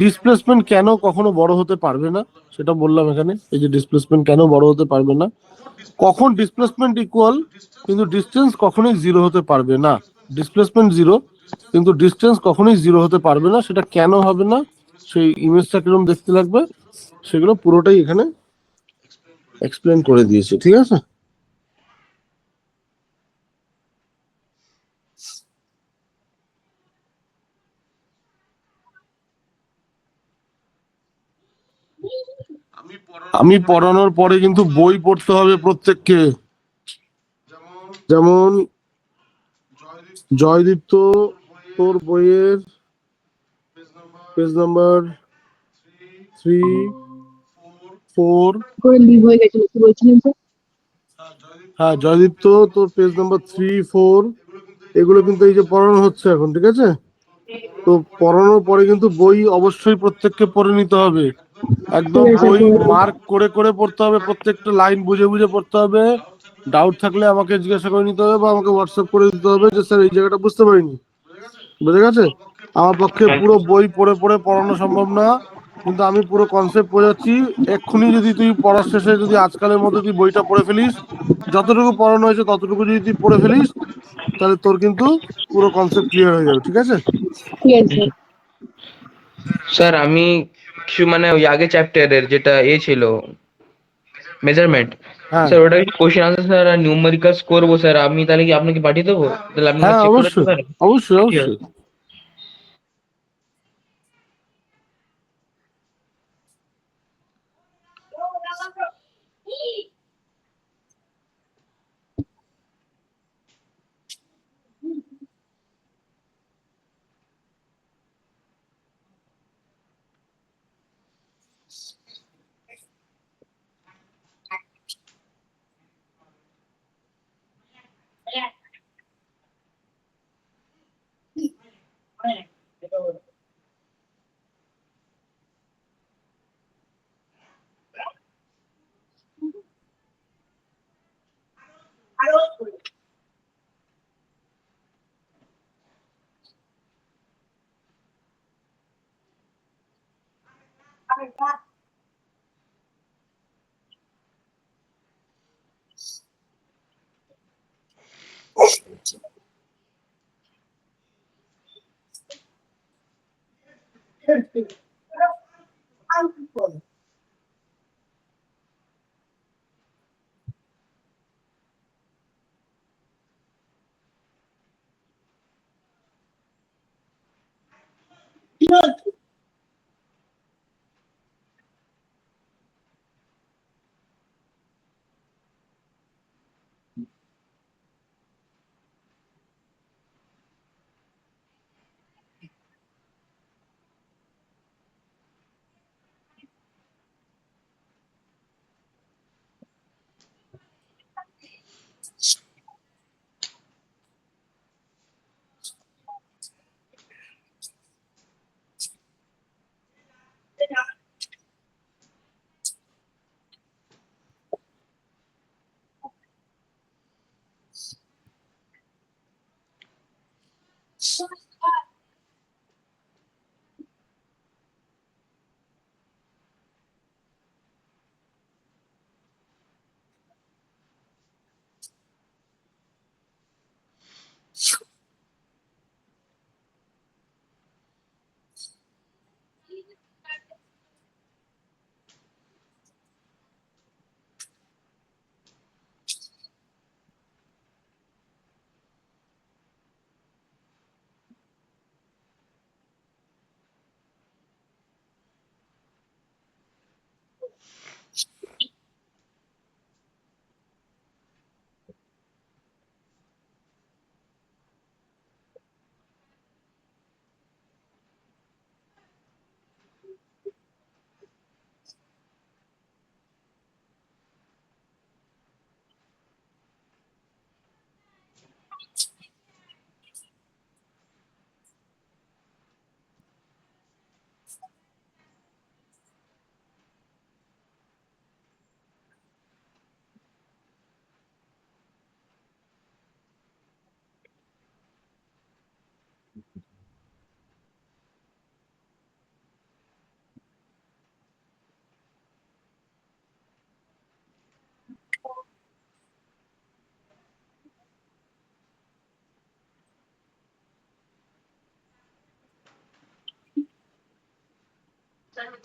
ডিসপ্লেসমেন্ট কেন কখনো বড় হতে পারবে না সেটা বললাম এখানে, এই যে ডিসপ্লেসমেন্ট কেন বড় হতে পারবে না, কখন ডিসপ্লেসমেন্ট ইকুয়াল কিন্তু ডিস্টেন্স কখনোই জিরো হতে পারবে না, ডিসপ্লেসমেন্ট জিরো কিন্তু ডিস্টেন্স কখনোই জিরো হতে পারবে না, সেটা কেন হবে না, সেই ইমেজটা কিরকম দেখতে লাগবে, সেগুলো পুরোটাই এখানে এক্সপ্লেন করে দিয়েছে। ঠিক আছে? আমি পড়ানোর পরে কিন্তু বই পড়তে হবে প্রত্যেককে। যেমন জয়দীপ্ত, তোর বইয়ের পেজ নাম্বার 3, 4, করে লিভ হয়ে গেছিল, কি বলছিলেন স্যার? হ্যাঁ জয়দীপ্ত, তোর পেজ নাম্বার 3, 4 এগুলো কিন্তু এই যে পড়ানো হচ্ছে এখন, ঠিক আছে? তো পড়ানোর পরে কিন্তু বই অবশ্যই প্রত্যেককে পড়ে নিতে হবে, একদম ঠিক আছে, বই স্যার। মার্ক করে করে পড়তে হবে, প্রত্যেকটা লাইন বুঝে বুঝে পড়তে হবে। ডাউট থাকলে আমাকে জিজ্ঞাসা করে নিতে হবে বা আমাকে হোয়াটসঅ্যাপ করে দিতে হবে যে স্যার এই জায়গাটা বুঝতে পারিনি। বুঝে গেছে? আমার পক্ষে পুরো বই পড়ে পড়ে পড়ানো সম্ভব না, কিন্তু আমি পুরো কনসেপ্ট বোঝাচ্ছি। এক্ষুনি যদি তুই পড়ার শেষে যদি আজকালের মধ্যে তুই বইটা পড়ে ফেলিস, যতটুকু পড়ানো হয়েছে ততটুকু যদি তুই পড়ে ফেলিস, তাহলে তোর কিন্তু পুরো কনসেপ্ট ক্লিয়ার হয়ে যাবে। ঠিক আছে? ঠিক আছে, স্যার। স্যার আমি কিছু মানে ওই আগে চ্যাপ্টারের যেটা ছিল মেজারমেন্ট, হ্যাঁ স্যার ওটা কি কোশ্চেন আনসার স্যার আর নিউমেরিক্যালস করবো স্যার, আমি তাহলে কি আপনাকে পাঠিয়ে দেবো, তাহলে আপনি হ্যাঁ, চেক করে দিতে অবশ্যই পারেন? অবশ্যই ঠিক আছে। অবশ্যই।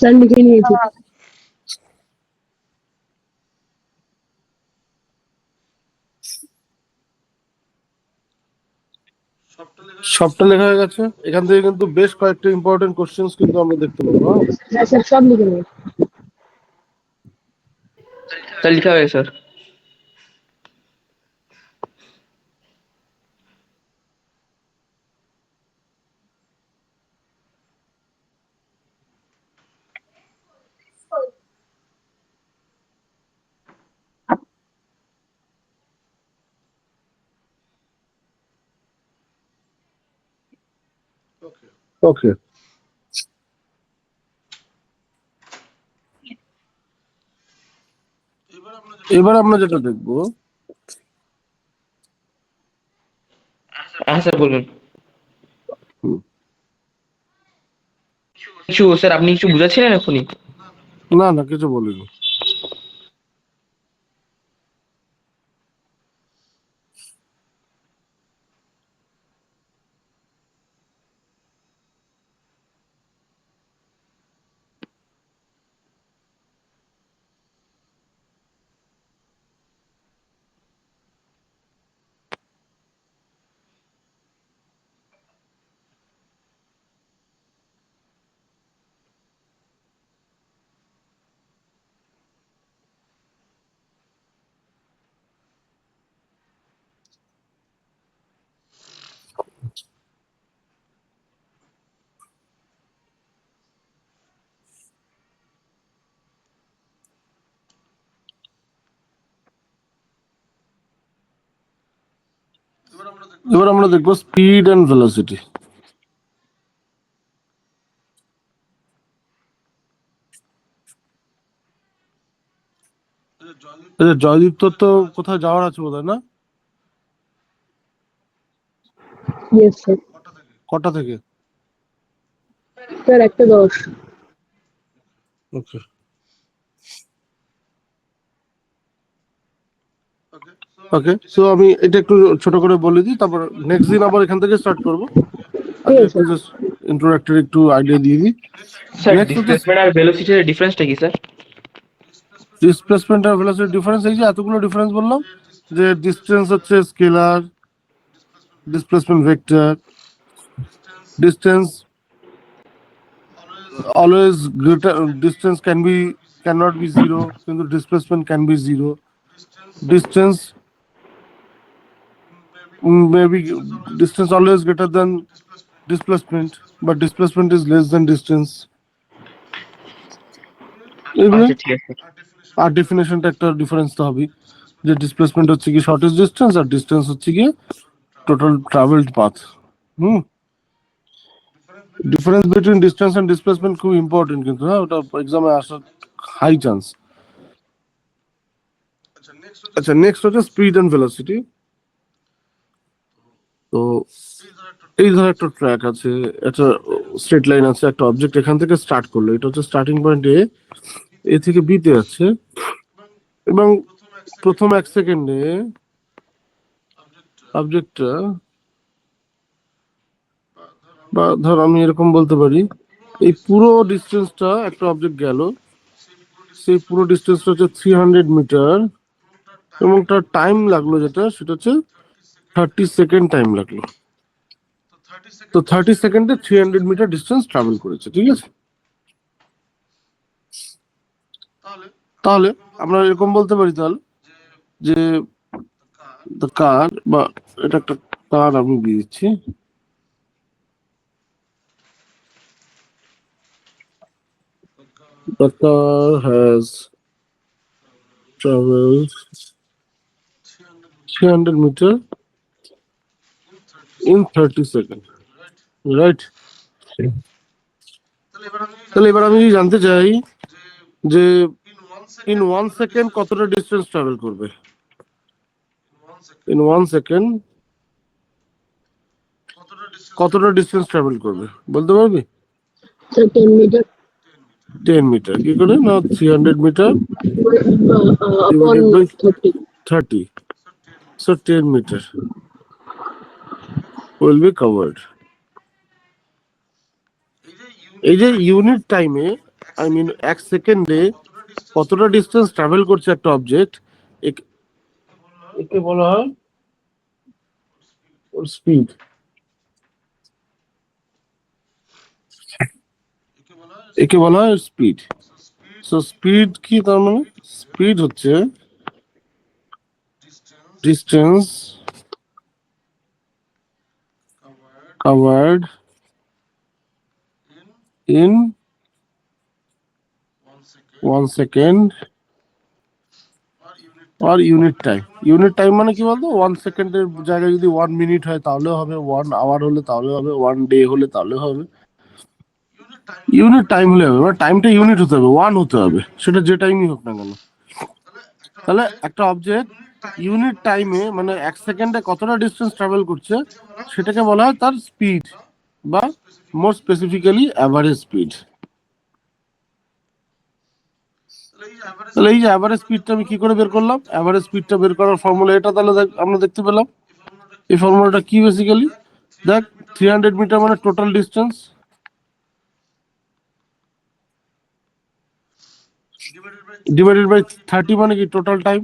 স্যার লিখে নিয়েছি। সবটা লেখা হয়ে গেছে। এখান থেকে কিন্তু বেশ কয়েকটা ইম্পর্টেন্ট কোশ্চেন্স কিন্তু আমরা দেখতে পাবো। হ্যাঁ? হ্যাঁ স্যার, সব লিখে নিয়েছি। স্যার লিখা হয়ে গেছে স্যার। ওকে, এবার আমরা যেটা দেখবো, হ্যাঁ স্যার বলুন। হুম, কিছু স্যার আপনি কিছু বুঝাচ্ছিলেন এখনই? না না কিছু বলিনি। এবার আমরা দেখবো স্পিড অ্যান্ড ভেলোসিটি। জয়দীপ্ত তো কোথায় যাওয়ার আছে বোধহয়, না? Yes sir. কটা থেকে? স্যার 1:10। ওকে ওকে, সো আমি এটা একটু ছোট করে বলে দিই, তারপর নেক্সট দিন আবার এখান থেকে স্টার্ট করবো। ঠিক আজকে আছে একটু জাস্ট ইন্ট্রোডাক্টরি একটু আইডিয়া দিয়ে দিই। স্যার নেক্সট হচ্ছে ডিসপ্লেসমেন্ট আর ভেলোসিটির ডিফারেন্সটা কি স্যার? ডিসপ্লেসমেন্ট আর ভেলোসিটি ডিফারেন্স। এই যে এতগুলো ডিফারেন্স বললাম, যে ডিসটেন্স হচ্ছে scalar, displacement vector, distance always greater, distance cannot be zero, কিন্তু displacement can be zero. Distance maybe distance always greater than displacement, but displacement is less than distance. এগুলো আচ্ছা ঠিক আছে। আর ডেফিনেশনটা একটা ডিফারেন্স তো হবে, যে ডিসপ্লেসমেন্ট হচ্ছে কি শর্টেস্ট ডিস্টেন্স, আর ডিস্টেন্স হচ্ছে কি total travelled path. Difference between distance and displacement খুব ইম্পর্টেন্ট, কিন্তু হ্যাঁ ওটা এক্সামে আসার হাই চান্স। আচ্ছা, নেক্সট হচ্ছে স্পিড এন্ড ভেলোসিটি। তো এই ধর একটা ট্র্যাক আছে, একটা স্ট্রেট লাইন আছে, একটা অবজেক্ট এখান থেকে স্টার্ট করলো, এটা হচ্ছে স্টার্টিং পয়েন্ট এ থেকে বি তে যাচ্ছে, এবং প্রথম 1 সেকেন্ডে অবজেক্টটা, বা ধর আমি এরকম বলতে পারি, এই পুরো ডিস্টেন্সটা একটা অবজেক্ট গেল, সেই পুরো ডিস্টেন্সটা হচ্ছে 300 মিটার, এবং তার টাইম লাগলো যেটা, সেটা হচ্ছে 30 সেকেন্ড টাইম লাগলো। তো 30 সেকেন্ডে 300 মিটার ডিস্টেন্স ট্রাভেল করেছে, ঠিক আছে? তাহলে আমরা এরকম বলতে পারি তাহলে, যে দ্য কার, বা এটা একটা কার আমি দিয়ে দিচ্ছি, the car has traveled 300 meter in 30 seconds, right? তাহলে এবার আমি জানতে চাই যে in 1 second কতটা ডিস্টেন্স ট্রাভেল করবে। in 1 second কতটা ডিস্টেন্স ট্রাভেল করবে বলতে পারবি? Sir 10 metre 10 metre. কি করে না, 300 metre upon divided by 30 30, so 10 meter will be covered. এই যে ইউনিট টাইমে, আই মিন 1 সেকেন্ডে কতটা ডিস্টেন্স ট্রাভেল করছে একটা অবজেক্ট, একে বলা হয় ওর স্পিড। একে বলা হয় স্পিড। সো স্পিড কি, তার মানে স্পিড হচ্ছে distance covered in 1 second or unit time. Unit time মানে কি বলতো, 1 সেকেন্ডের জায়গায় যদি 1 মিনিট হয় তাহলে হবে, 1 আওয়ার হলে তাহলে হবে, 1 ডে হলে তাহলে হবে। ইউনিট টাইম হলে হবে, মানে টাইমটা ইউনিট হতে হবে, 1 হতে হবে, সেটা যে টাইমই হোক না কেন। তাহলে একটা অবজেক্ট ইউনিট টাইমে, মানে 1 সেকেন্ডে কতটা ডিস্টেন্স ট্রাভেল করছে, সেটাকে বলা হয় তার স্পিড, বা মোর স্পেসিফিক্যালি অ্যাভারেজ স্পিড। তাহলে এই যে অ্যাভারেজ স্পিডটা আমি কি করে বের করলাম, অ্যাভারেজ স্পিডটা বের করার ফর্মুলা এটা, তাহলে আমরা দেখতে পেলাম। এই ফর্মুলাটা কি, বেসিক্যালি দেখ 300 মিটার মানে টোটাল ডিস্টেন্স, ডিভাইডেড বাই 30 মানে কি টোটাল টাইম।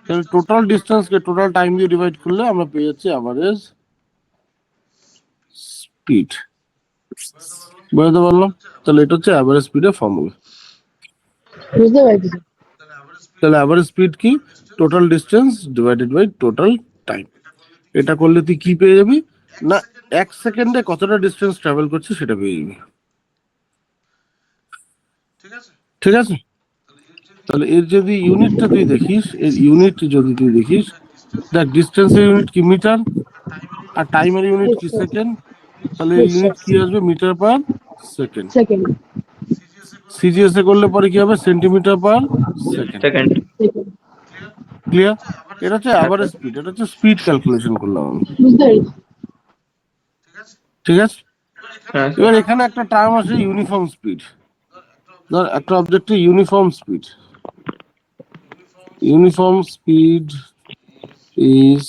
তাহলে টোটাল ডিস্টেন্সকে টোটাল টাইম দিয়ে ডিভাইড করলে আমরা পেয়ে যাচ্ছি অ্যাভারেজ স্পিড। বুঝতে পারলাম? তাহলে এটা হচ্ছে অ্যাভারেজ স্পিডের ফর্মুলা। বুঝতে পারছি স্যার। তাহলে অ্যাভারেজ স্পিড কি, total distance divided by total time. এটা করলে তুই কি পেয়ে যাবি না, 1 সেকেন্ডে কতটা ডিস্টেন্স ট্রাভেল করছে সেটা পেয়ে যাবি, ঠিক আছে? তাহলে এর যদি ইউনিটটা তুই দেখিস, এর ইউনিট যদি তুই দেখিস, দেখ ডিস্টেন্সের ইউনিট কি মিটার, আর টাইমের ইউনিট কি সেকেন্ড, তাহলে ইউনিট কি আসবে, metre per second. Second CGS এ করলে পরে কি হবে, centimetre per second. Second. Second clear? এটা হচ্ছে অ্যাভারেজ স্পিড, এটা হচ্ছে স্পিড ক্যালকুলেশন করলাম আমি, বুঝতে পারছি। ঠিক আছে? হ্যাঁ এবার এখানে একটা টার্ম আছে ইউনিফর্ম স্পিড। ধর একটা অবজেক্টে uniform speed, uniform speed is,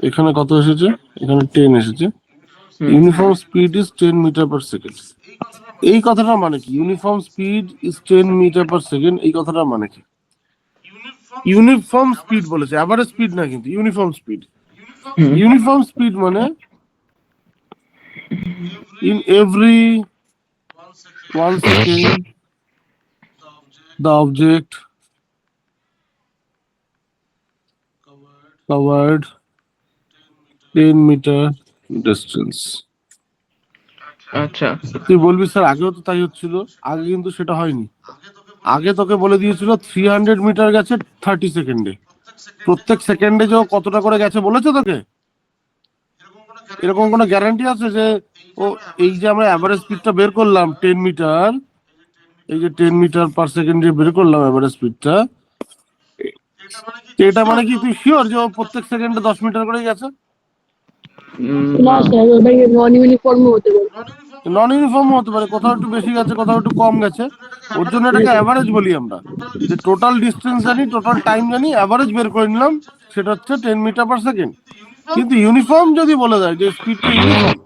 এখানে কত এসেছে, এখানে 10 এসেছে। Uniform speed is 10 metre per second. এই কথাটা মানে কি? Uniform speed is 10 metre per second, এই কথাটা মানে কি? ইউনিফর্ম স্পিড বলেছে, অ্যাভারেজ স্পিড না কিন্তু, ইউনিফর্ম স্পিড। ইউনিফর্ম স্পিড মানে in every 1 second the object covered 10 meter distance. আচ্ছা তুই বলবি স্যার আগেও তো তাই হচ্ছিল, আগে কিন্তু সেটা হয়নি। আগে তোকে বলে দিয়েছিল 300 মিটার গেছে 30 সেকেন্ডে, প্রত্যেক সেকেন্ডে যে ও কতটা করে গেছে বলেছে তোকে? এরকম কোনো গ্যারান্টি আছে যে ও, এই যে আমরা অ্যাভারেজ স্পিডটা বের করলাম 10 মিটার, এই যে 10 মিটার পার সেকেন্ড যে বের করলাম অ্যাভারেজ স্পিডটা, এটা মানে কি তুই শিওর যে ও প্রত্যেক সেকেন্ডে 10 মিটার করে গেছে? না স্যার, ওটা নন ইউনিফর্ম হতে পারে। নন ইউনিফর্ম হতে পারে, কোথাও একটু বেশি গেছে, কোথাও একটু কম গেছে। ওর জন্য এটাকে অ্যাভারেজ বলি আমরা, যে টোটাল ডিস্টেন্স জানি, টোটাল টাইম জানি, অ্যাভারেজ বের করে নিলাম, সেটা হচ্ছে 10 মিটার পার সেকেন্ড। কিন্তু ইউনিফর্ম যদি বলে দেয় যে স্পিডটা ইউনিফর্ম,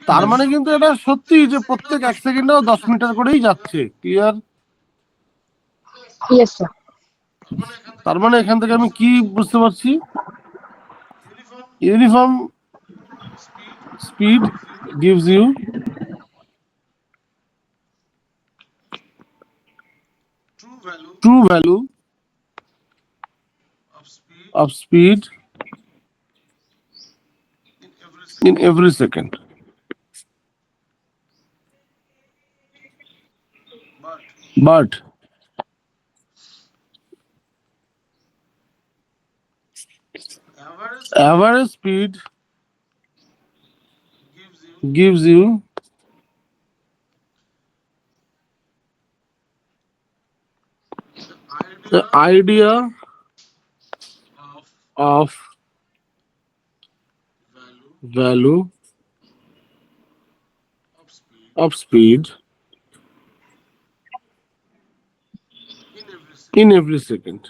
তার মানে কিন্তু এটা সত্যি যে প্রত্যেক 1 সেকেন্ডেও 10 মিটার করেই যাচ্ছে। ক্লিয়ার? Yes sir. তার মানে এখান থেকে আমি কি বুঝতে পারছি? Uniform speed gives you true value of speed in every second. But average speed gives you the idea of value of speed in every second.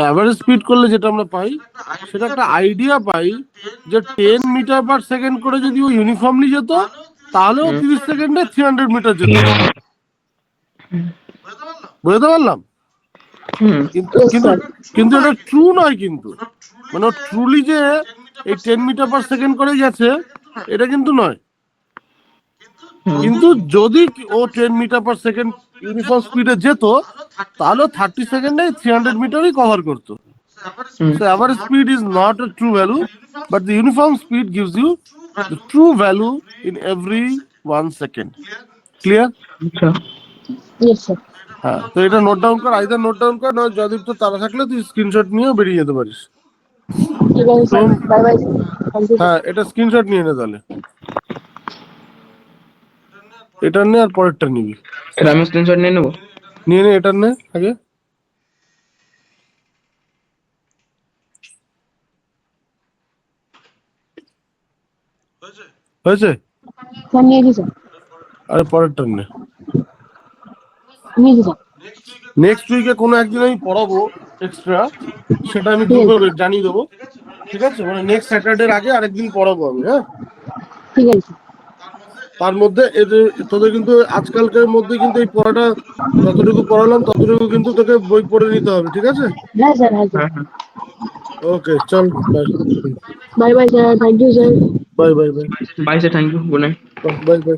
Average speed করলে যেটা আমরা পাই, সেটা একটা আইডিয়া পাই যে 10 মিটার পার সেকেন্ড করে যদি ও uniformly যেত, তাহলেও 30 সেকেন্ডে 300 মিটার যেত। বুঝতে পারলাম? কিন্তু কিন্তু কিন্তু এটা ট্রু নয়, কিন্তু মানে ও ট্রুলি যে এই 10 মিটার পার সেকেন্ড করে গেছে, এটা কিন্তু নয়। কিন্তু যদি ও 10 মিটার পার সেকেন্ড ইউনিফর্ম স্পিডে যেত, তাহলে 30 সেকেন্ডে 300 মিটারই কভার করতো। So average speed is not a true value, but the uniform speed gives you the true value in every 1 second. Clear? আচ্ছা ইয়েস স্যার। হ্যাঁ, তো এটা নোট ডাউন কর, আইদার নোট ডাউন কর, নয় যদি তো তারা থাকলে তুই স্ক্রিনশট নিয়েও বেরিয়ে যেতে পারিস। ঠিক আছে sir, bye bye sir, thank you. হ্যাঁ, এটা স্ক্রিনশট নিয়ে নে তাহলে, এটা নে আর পরেরটা নিবি। এটা আমি স্ক্রিনশট নিয়ে নেবো। নিয়ে নে, এটা নে আগে। হয়েছে? স্যার নিয়েছি স্যার, আরে পরেরটা নে। নিয়েছি স্যার। নেক্সট উইকে কোনো একদিন আমি পড়াবো এক্সট্রা, সেটা আমি গ্রুপে জানিয়ে দেবো। ঠিক আছে, মানে নেক্সট স্যাটারডের আগে আরেকদিন পড়াবো আমি। হ্যাঁ, ঠিক আছে স্যার। তার মধ্যে তোদের কিন্তু আজকালকার মধ্যে কিন্তু এই পড়াটা যতটুকু পড়ালাম ততটুকু কিন্তু তোকে বই পড়ে নিতে হবে। ঠিক আছে? হ্যাঁ স্যার, হ্যাঁ স্যার। ওকে, চল, bye bye bye sir, thank you sir. Bye bye bye bye sir, thank you, good night. Bye by.